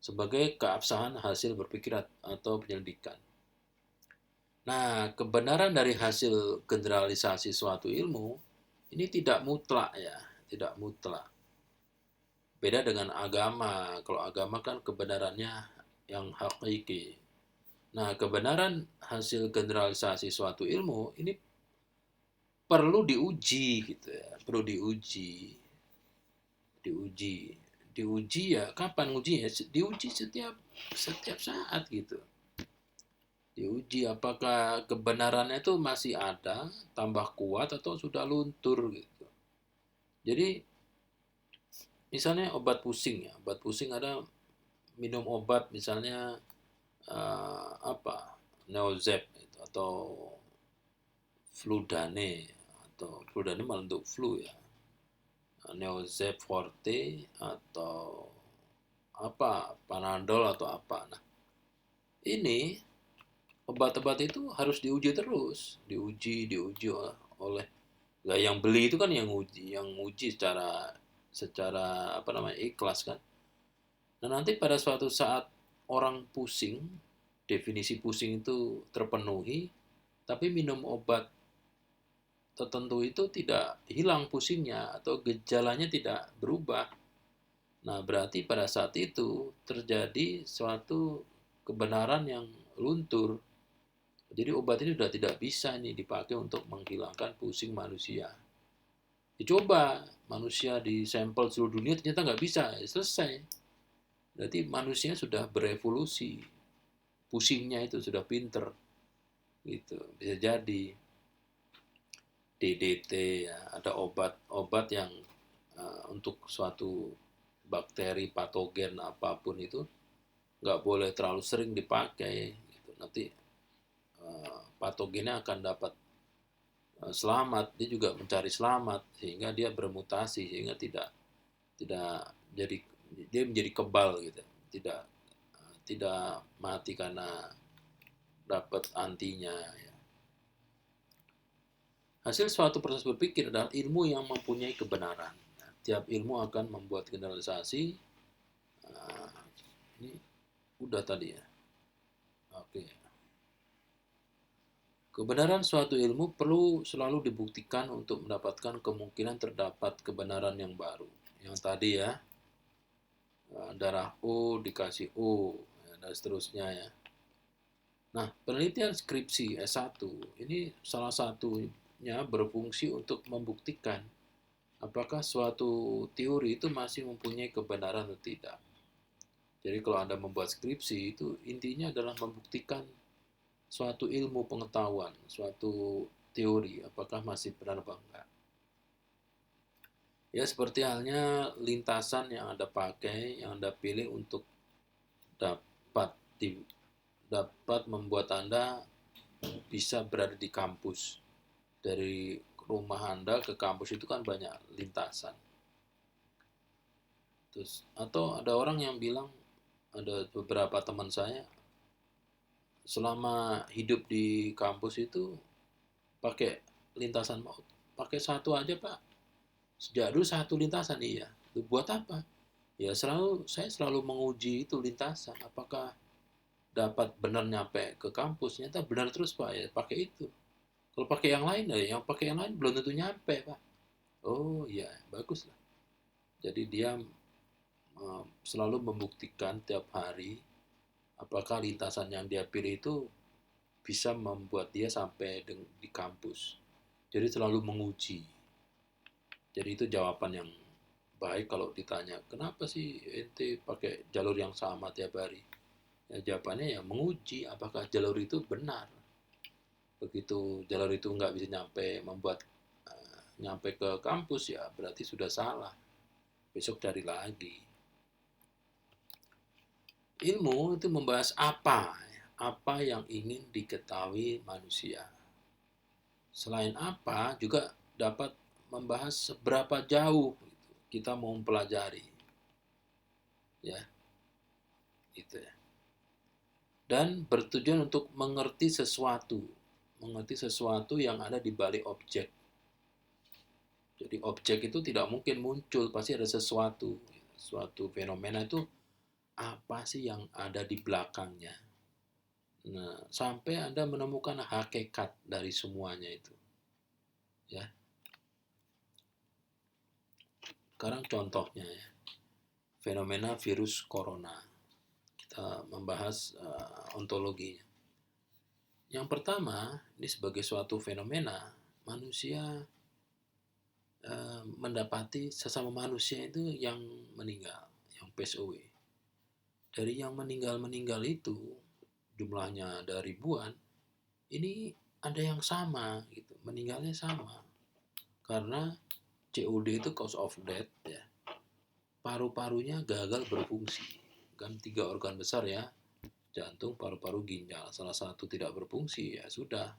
sebagai keabsahan hasil berpikir atau penyelidikan. Nah, kebenaran dari hasil generalisasi suatu ilmu ini tidak mutlak ya, tidak mutlak. Beda dengan agama. Kalau agama kan kebenarannya yang hakiki. Nah, kebenaran hasil generalisasi suatu ilmu ini perlu diuji gitu ya, perlu diuji, diuji ya. Kapan ujinya? Diuji setiap saat gitu. Diuji apakah kebenarannya itu masih ada, tambah kuat atau sudah luntur gitu. Jadi misalnya obat pusing ya, obat pusing ada minum obat misalnya apa Neozep gitu, atau Fludane, atau Fludane malah untuk flu ya, Neozep Forte atau apa Panadol atau apa. Nah ini obat-obat itu harus diuji terus, diuji oleh lah yang beli itu kan yang uji secara secara apa namanya ikhlas kan. Nah nanti pada suatu saat orang pusing, definisi pusing itu terpenuhi, tapi minum obat tertentu itu tidak hilang pusingnya atau gejalanya tidak berubah. Nah berarti pada saat itu terjadi suatu kebenaran yang luntur. Jadi obat ini sudah tidak bisa nih dipakai untuk menghilangkan pusing manusia. Dicoba manusia di sampel seluruh dunia ternyata nggak bisa, ya selesai. Berarti manusia sudah berevolusi, pusingnya itu sudah pinter, gitu. Bisa jadi DDT ya, ada obat-obat yang untuk suatu bakteri patogen apapun itu nggak boleh terlalu sering dipakai, gitu. Nanti patogennya akan dapat selamat, dia juga mencari selamat sehingga dia bermutasi sehingga tidak tidak jadi dia menjadi kebal gitu, tidak tidak mati karena dapat antinya ya. Hasil suatu proses berpikir adalah ilmu yang mempunyai kebenaran. Nah, tiap ilmu akan membuat generalisasi. Nah, ini udah tadi ya. Oke. Kebenaran suatu ilmu perlu selalu dibuktikan untuk mendapatkan kemungkinan terdapat kebenaran yang baru. Yang tadi ya, darah O dikasih O, ya, dan seterusnya ya. Nah, penelitian skripsi S1 ini salah satunya berfungsi untuk membuktikan apakah suatu teori itu masih mempunyai kebenaran atau tidak. Jadi kalau Anda membuat skripsi itu intinya adalah membuktikan suatu ilmu pengetahuan, suatu teori, apakah masih benar apa enggak. Ya seperti halnya lintasan yang Anda pakai, yang Anda pilih untuk dapat dapat membuat Anda bisa berada di kampus. Dari rumah Anda ke kampus itu kan banyak lintasan. Terus atau ada orang yang bilang, ada beberapa teman saya selama hidup di kampus itu pakai lintasan maut. Pakai satu aja Pak. Sejak dulu satu lintasan iya. Buat apa? Ya saya selalu menguji itu lintasan. Apakah dapat benar nyampe ke kampus? Ternyata benar terus Pak ya pakai itu. Kalau pakai yang lain ya, yang pakai yang lain belum tentu nyampe Pak. Oh iya bagus lah. Jadi dia selalu membuktikan tiap hari apakah lintasan yang dia pilih itu bisa membuat dia sampai di kampus. Jadi selalu menguji. Jadi itu jawaban yang baik kalau ditanya, kenapa sih ente pakai jalur yang sama tiap hari? Ya, jawabannya ya menguji apakah jalur itu benar. Begitu jalur itu nggak bisa nyampe ke kampus, ya berarti sudah salah. Besok cari lagi. Ilmu itu membahas apa yang ingin diketahui manusia. Selain apa, juga dapat membahas seberapa jauh kita mau mempelajari. Ya, itu ya. Dan bertujuan untuk mengerti sesuatu yang ada di balik objek. Jadi objek itu tidak mungkin muncul, pasti ada sesuatu. Suatu fenomena itu apa sih yang ada di belakangnya. Nah, sampai Anda menemukan hakikat dari semuanya itu. Ya. Sekarang contohnya ya. Fenomena virus corona. Kita membahas ontologinya. Yang pertama, ini sebagai suatu fenomena, manusia mendapati sesama manusia itu yang meninggal, yang PSOW. Dari yang meninggal itu, jumlahnya ada ribuan, ini ada yang sama, gitu, meninggalnya sama. Karena COD itu cause of death, ya. Paru-parunya gagal berfungsi. Kan 3 organ besar ya, jantung, paru-paru, ginjal. Salah satu tidak berfungsi, ya sudah,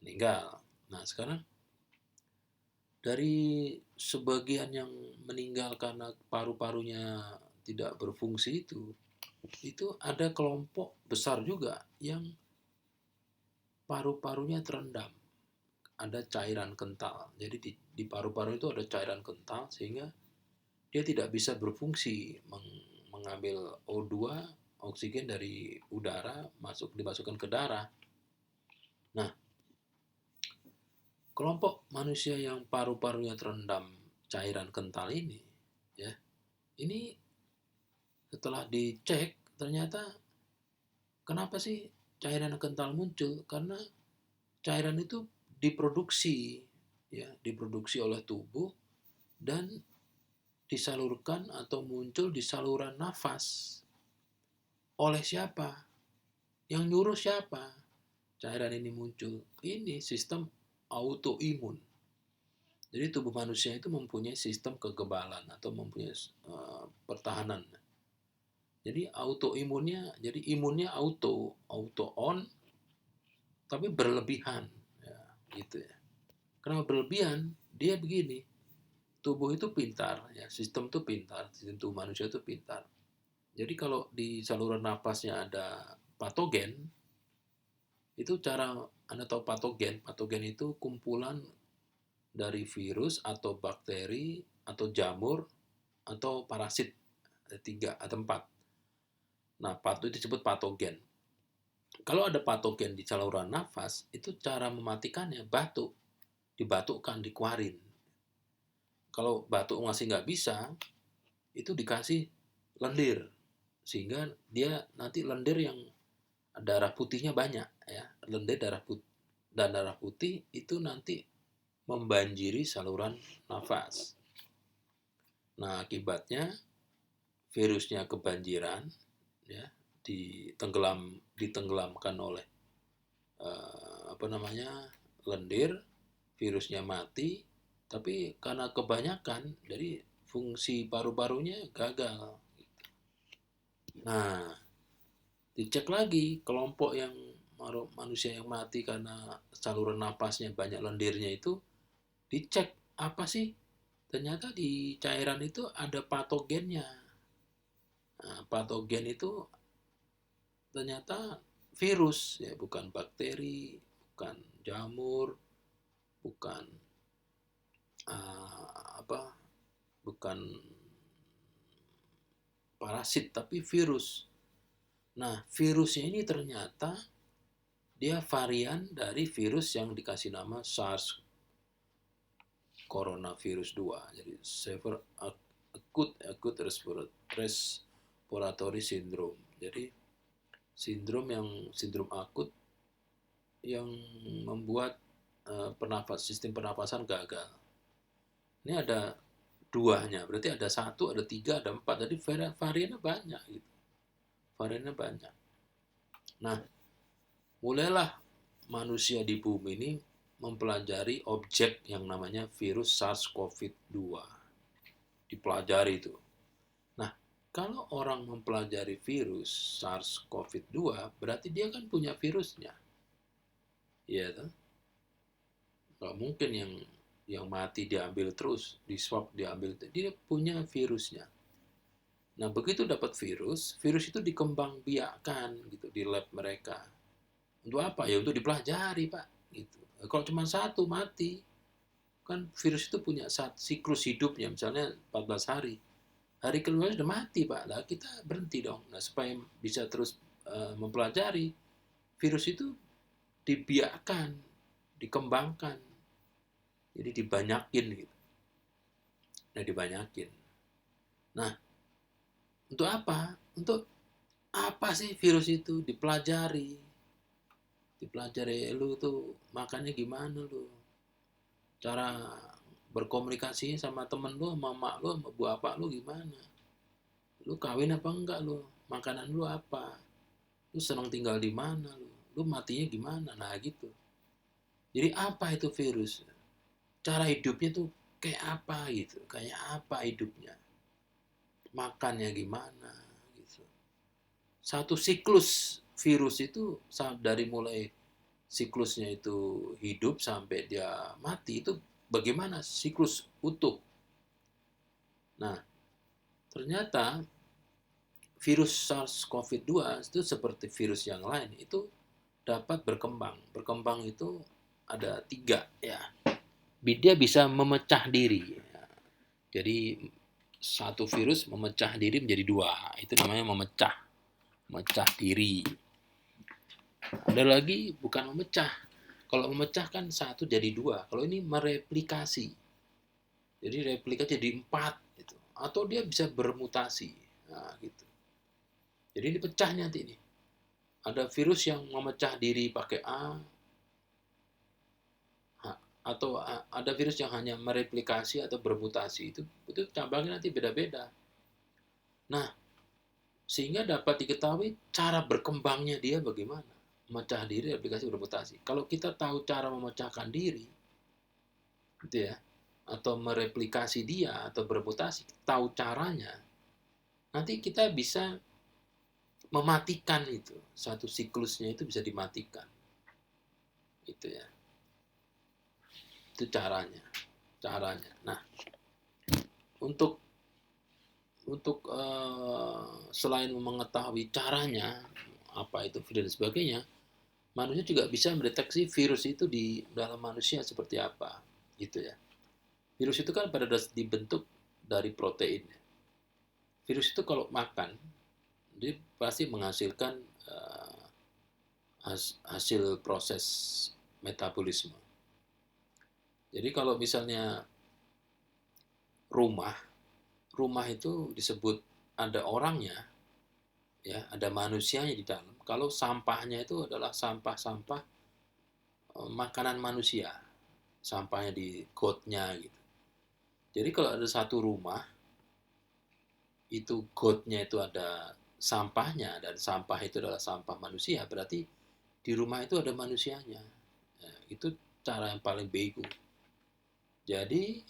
meninggal. Nah, sekarang dari sebagian yang meninggal karena paru-parunya tidak berfungsi itu ada kelompok besar juga yang paru-parunya terendam. Ada cairan kental. Jadi di paru-paru itu ada cairan kental sehingga dia tidak bisa berfungsi mengambil O2, oksigen dari udara dimasukkan ke darah. Nah, kelompok manusia yang paru-parunya terendam cairan kental ini, ya, ini setelah dicek ternyata kenapa sih cairan kental muncul? Karena cairan itu diproduksi oleh tubuh dan disalurkan atau muncul di saluran nafas. Oleh siapa? Yang nyuruh siapa? Cairan ini muncul. Ini sistem autoimun. Jadi tubuh manusia itu mempunyai sistem kekebalan atau mempunyai pertahanan. Jadi jadi imunnya auto on, tapi berlebihan, ya, gitu ya. Kenapa berlebihan? Dia begini, tubuh itu pintar, ya, sistem itu pintar, sistem tubuh manusia itu pintar. Jadi kalau di saluran napasnya ada patogen, itu cara Anda tahu patogen itu kumpulan dari virus atau bakteri atau jamur atau parasit, ada 3 atau 4. Nah, itu disebut patogen. Kalau ada patogen di saluran nafas, itu cara mematikannya batuk, dibatukkan, dikeluarin. Kalau batuk masih nggak bisa, itu dikasih lendir, sehingga dia nanti lendir yang darah putihnya banyak, ya, lendir darah putih itu nanti membanjiri saluran nafas. Nah, akibatnya virusnya kebanjiran, ya, ditenggelamkan oleh lendir, virusnya mati, tapi karena kebanyakan jadi fungsi paru-parunya gagal. Nah, dicek lagi kelompok yang manusia yang mati karena saluran napasnya banyak lendirnya itu, dicek apa sih? Ternyata di cairan itu ada patogennya. Nah, patogen itu ternyata virus, ya, bukan bakteri, bukan jamur, bukan bukan parasit, tapi virus. Nah, virusnya ini ternyata dia varian dari virus yang dikasih nama SARS coronavirus 2. Jadi severe acute respiratory syndrome. Jadi sindrom akut yang membuat sistem pernapasan gagal. Ini ada duanya, berarti ada 1, ada 3, ada 4. Jadi variannya banyak gitu. Variannya banyak. Nah, mulailah manusia di bumi ini mempelajari objek yang namanya virus SARS-CoV-2. Dipelajari itu. Nah, kalau orang mempelajari virus SARS-CoV-2, berarti dia kan punya virusnya. Iya kan? Nggak mungkin yang mati diambil terus, di swab diambil, dia punya virusnya. Nah, begitu dapat virus itu dikembangbiakkan gitu di lab mereka. Untuk apa? Ya untuk dipelajari, Pak. Gitu. Kalau cuma satu mati, kan virus itu punya siklus hidupnya, misalnya 14 hari. Hari kelima sudah mati, Pak. Nah, kita berhenti dong. Nah, supaya bisa terus mempelajari, virus itu dibiarkan, dikembangkan. Jadi dibanyakin gitu. Nah, dibanyakin. Nah, untuk apa? Untuk apa sih virus itu? Dipelajari. Dipelajari lu tuh makannya gimana lu? Cara berkomunikasi sama temen lu, sama mak lu, sama bapak lu gimana? Lu kawin apa enggak lu? Makanan lu apa? Lu senang tinggal di mana lu? Lu matinya gimana? Nah gitu. Jadi apa itu virus? Cara hidupnya tuh kayak apa gitu? Kayak apa hidupnya? Makannya gimana? Gitu. Satu siklus virus itu dari mulai siklusnya itu hidup sampai dia mati itu bagaimana siklus utuh. Nah, ternyata virus SARS-CoV-2 itu seperti virus yang lain itu dapat berkembang. Berkembang itu ada 3 ya. Dia bisa memecah diri. Jadi satu virus memecah diri menjadi 2. Itu namanya memecah diri. Ada lagi bukan memecah. Kalau memecah kan 1 jadi 2. Kalau ini mereplikasi. Jadi replika jadi 4 gitu. Atau dia bisa bermutasi. Nah, gitu. Jadi ini pecah nanti ini. Ada virus yang memecah diri pakai A, atau ada virus yang hanya mereplikasi atau bermutasi. Itu cabangnya nanti beda-beda. Nah, sehingga dapat diketahui cara berkembangnya dia bagaimana. Memecah diri, replikasi, bermutasi. Kalau kita tahu cara memecahkan diri, gitu ya, atau mereplikasi dia atau bermutasi, tahu caranya, nanti kita bisa mematikan itu. Satu siklusnya itu bisa dimatikan. Itu ya. Itu caranya. Nah, untuk selain mengetahui caranya, apa itu virus dan sebagainya, manusia juga bisa mendeteksi virus itu di dalam manusia seperti apa, gitu ya. Virus itu kan pada dasarnya dibentuk dari protein. Virus itu kalau makan, dia pasti menghasilkan hasil proses metabolisme. Jadi kalau misalnya rumah itu disebut ada orangnya, ya, ada manusianya di dalam. Kalau sampahnya itu adalah sampah-sampah makanan manusia, sampahnya di gotnya gitu. Jadi kalau ada satu rumah, itu gotnya itu ada sampahnya, dan sampah itu adalah sampah manusia, berarti di rumah itu ada manusianya. Nah, itu cara yang paling bego. Jadi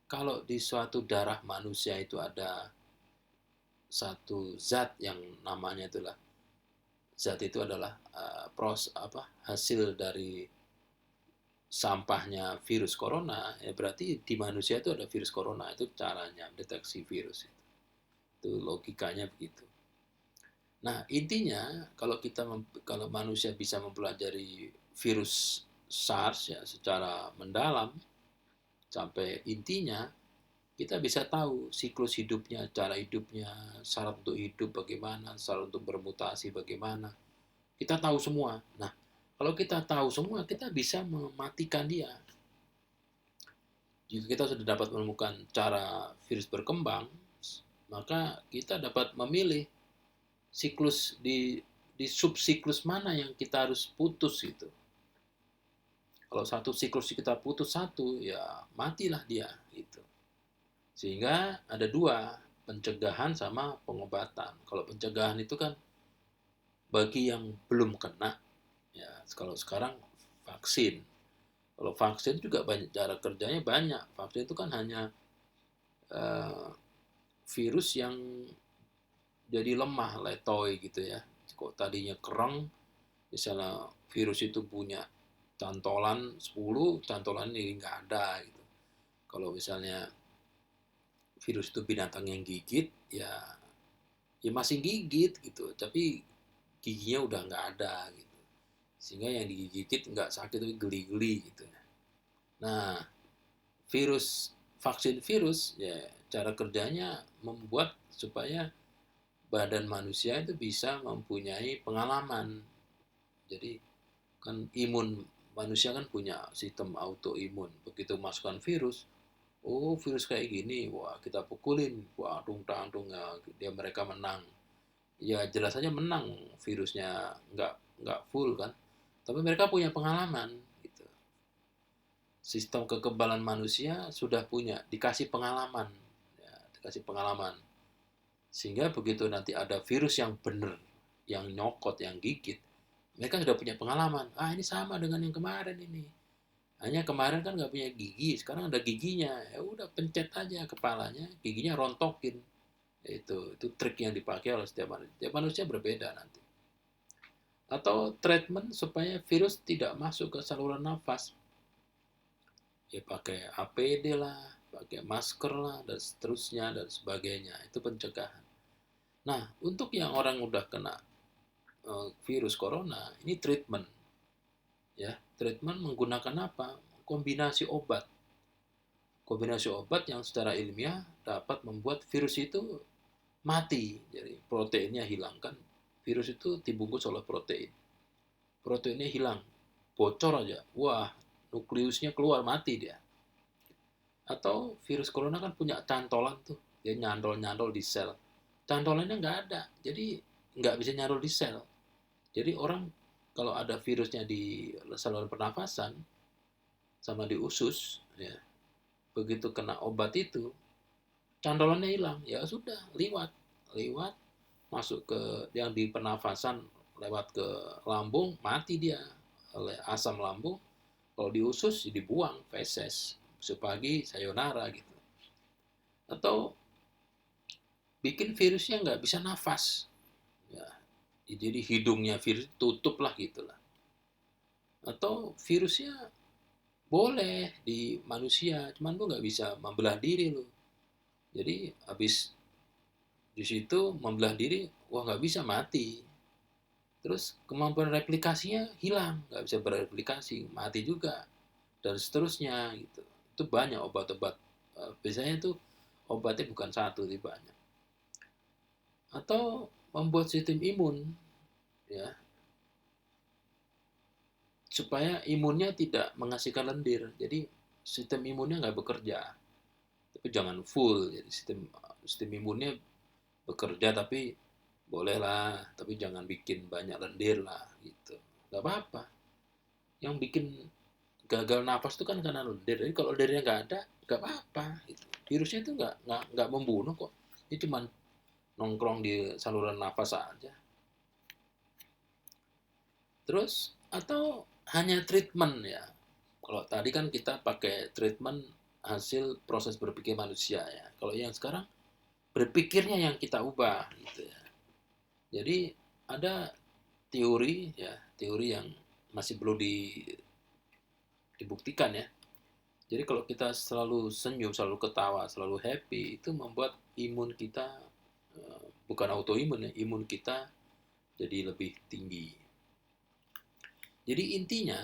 kalau di suatu darah manusia itu ada satu zat yang namanya itulah, zat itu adalah hasil dari sampahnya virus corona, ya berarti di manusia itu ada virus corona. Itu caranya deteksi virus itu logikanya begitu. Nah, intinya kalau manusia bisa mempelajari virus SARS ya secara mendalam sampai intinya, kita bisa tahu siklus hidupnya, cara hidupnya, syarat untuk hidup bagaimana, syarat untuk bermutasi bagaimana. Kita tahu semua. Nah, kalau kita tahu semua, kita bisa mematikan dia. Jika kita sudah dapat menemukan cara virus berkembang, maka kita dapat memilih siklus di subsiklus mana yang kita harus putus itu. Kalau satu siklus kita putus satu, ya matilah dia gitu. Sehingga ada dua, pencegahan sama pengobatan. Kalau pencegahan itu kan bagi yang belum kena, ya kalau sekarang vaksin. Kalau vaksin juga banyak cara kerjanya banyak. Vaksin itu kan hanya uh, virus yang jadi lemah, letoy gitu ya. Kok tadinya kereng, misalnya virus itu punya cantolan 10, cantolan ini nggak ada gitu. Kalau misalnya virus itu binatang yang gigit, ya masih gigit gitu, tapi giginya udah nggak ada gitu. Sehingga yang digigit nggak sakit tapi geli-geli gitu. Nah, vaksin virus ya cara kerjanya membuat supaya badan manusia itu bisa mempunyai pengalaman. Jadi kan imun manusia kan punya sistem autoimun. Begitu masukkan virus, oh virus kayak gini, wah kita pukulin, wah tung tang tung, ya, dia mereka menang. Ya jelas saja menang, virusnya nggak full kan, tapi mereka punya pengalaman gitu. Sistem kekebalan manusia sudah punya, dikasih pengalaman, ya, dikasih pengalaman, sehingga begitu nanti ada virus yang benar, yang nyokot, yang gigit, mereka sudah punya pengalaman. Ah ini sama dengan yang kemarin ini, hanya kemarin kan nggak punya gigi, sekarang ada giginya, ya udah pencet aja kepalanya, giginya rontokin. Itu trik yang dipakai oleh setiap manusia. Setiap manusia berbeda nanti. Atau treatment supaya virus tidak masuk ke saluran nafas, ya pakai APD lah, pakai masker lah, dan seterusnya dan sebagainya. Itu pencegahan. Nah, untuk yang orang udah kena virus corona, ini treatment. Ya, treatment menggunakan apa? Kombinasi obat. Kombinasi obat yang secara ilmiah dapat membuat virus itu mati. Jadi proteinnya hilangkan. Virus itu dibungkus oleh protein. Proteinnya hilang, bocor aja. Wah, nukleusnya keluar, mati dia. Atau virus corona kan punya cantolan tuh, dia nyantol-nyantol di sel. Cantolannya nggak ada, jadi nggak bisa nyantol di sel. Jadi orang kalau ada virusnya di saluran pernafasan sama di usus, ya, begitu kena obat itu, cantolannya hilang, ya sudah, liwat masuk ke yang di pernafasan, lewat ke lambung, mati dia oleh asam lambung. Kalau di usus dibuang, feses, sepagi sayonara gitu. Atau bikin virusnya nggak bisa nafas, ya, jadi hidungnya virus tutup lah gitulah. Atau virusnya boleh di manusia, cuman lu nggak bisa membelah diri lu. Jadi habis di situ membelah diri, wah nggak bisa, mati. Terus kemampuan replikasinya hilang, nggak bisa bereplikasi, mati juga, dan seterusnya gitu. Itu banyak obat-obat. Biasanya tuh obatnya bukan satu, tapi banyak. Atau membuat sistem imun, ya, supaya imunnya tidak menghasilkan lendir. Jadi sistem imunnya nggak bekerja. Tapi jangan full. Jadi sistem imunnya bekerja tapi bolehlah, tapi jangan bikin banyak lendir lah gitu. Nggak apa-apa. Yang bikin gagal nafas itu kan karena lendir. Jadi kalau lendirnya nggak ada, nggak apa-apa. Gitu. Virusnya itu nggak membunuh kok. Ini cuma nongkrong di saluran nafas saja. Terus atau hanya treatment ya. Kalau tadi kan kita pakai treatment hasil proses berpikir manusia ya. Kalau yang sekarang berpikirnya yang kita ubah gitu ya. Jadi ada teori ya, teori yang masih belum dibuktikan ya. Jadi kalau kita selalu senyum, selalu ketawa, selalu happy, itu membuat imun kita, bukan autoimun ya, imun kita jadi lebih tinggi. Jadi intinya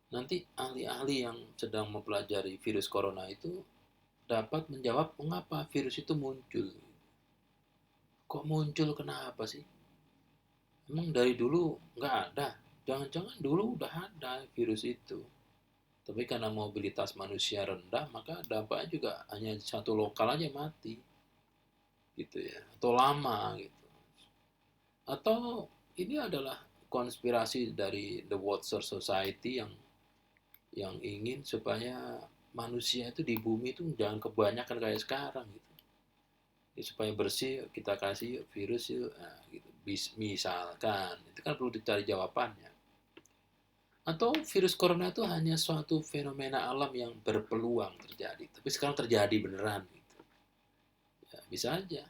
nanti ahli-ahli yang sedang mempelajari virus corona itu dapat menjawab mengapa virus itu muncul. Kok muncul, kenapa sih? Emang dari dulu nggak ada? Jangan-jangan dulu udah ada virus itu. Tapi karena mobilitas manusia rendah, maka dampaknya juga hanya satu lokal aja mati. Gitu ya. Atau lama gitu. Atau ini adalah konspirasi dari The Watcher Society yang ingin supaya manusia itu di bumi itu jangan kebanyakan kayak sekarang gitu. Ya, supaya bersih kita kasih virus itu, nah, gitu. Misalkan itu kan perlu dicari jawabannya. Atau virus corona itu hanya suatu fenomena alam yang berpeluang terjadi, tapi sekarang terjadi beneran gitu. Ya, bisa aja.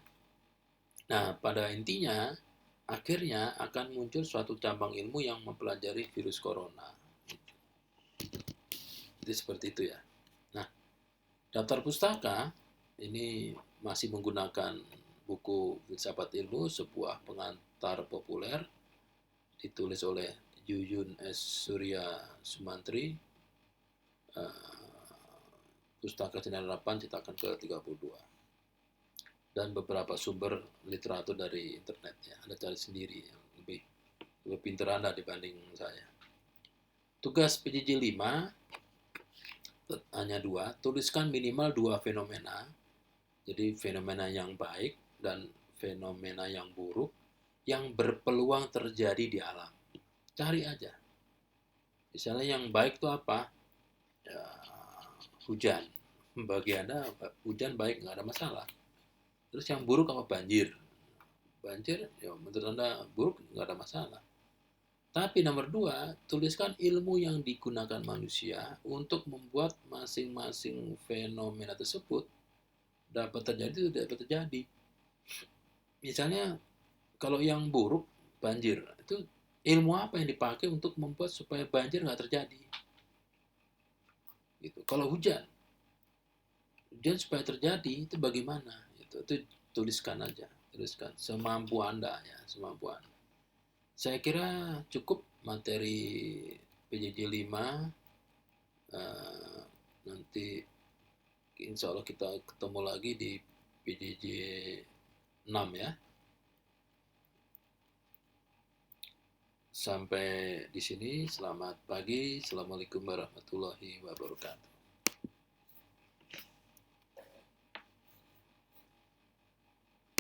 Nah, pada intinya akhirnya akan muncul suatu cabang ilmu yang mempelajari virus corona. Jadi seperti itu ya. Nah, daftar pustaka ini masih menggunakan buku Filsafat Ilmu, sebuah pengantar populer ditulis oleh Yuyun S. Surya Sumantri, Pustaka Sinar Harapan cetakan ke-32. Dan beberapa sumber literatur dari internet ya. Anda cari sendiri yang lebih pintar Anda dibanding saya. Tugas PJJ 5 hanya 2, tuliskan minimal 2 fenomena. Jadi fenomena yang baik dan fenomena yang buruk yang berpeluang terjadi di alam. Cari aja. Misalnya yang baik itu apa? Ya, hujan. Bagi Anda hujan baik, nggak ada masalah. Terus yang buruk apa? Banjir. Banjir, ya menurut Anda buruk, nggak ada masalah. Tapi nomor 2, tuliskan ilmu yang digunakan manusia untuk membuat masing-masing fenomena tersebut dapat terjadi atau dapat terjadi. Misalnya kalau yang buruk, banjir, itu ilmu apa yang dipakai untuk membuat supaya banjir nggak terjadi? Gitu. Kalau hujan supaya terjadi itu bagaimana? Itu tuliskan aja, tuliskan semampu Anda ya, semampu Anda. Saya kira cukup materi PJJ 5. Nanti insya Allah kita ketemu lagi di PJJ 6 ya. Sampai di sini, selamat pagi. Assalamualaikum warahmatullahi wabarakatuh.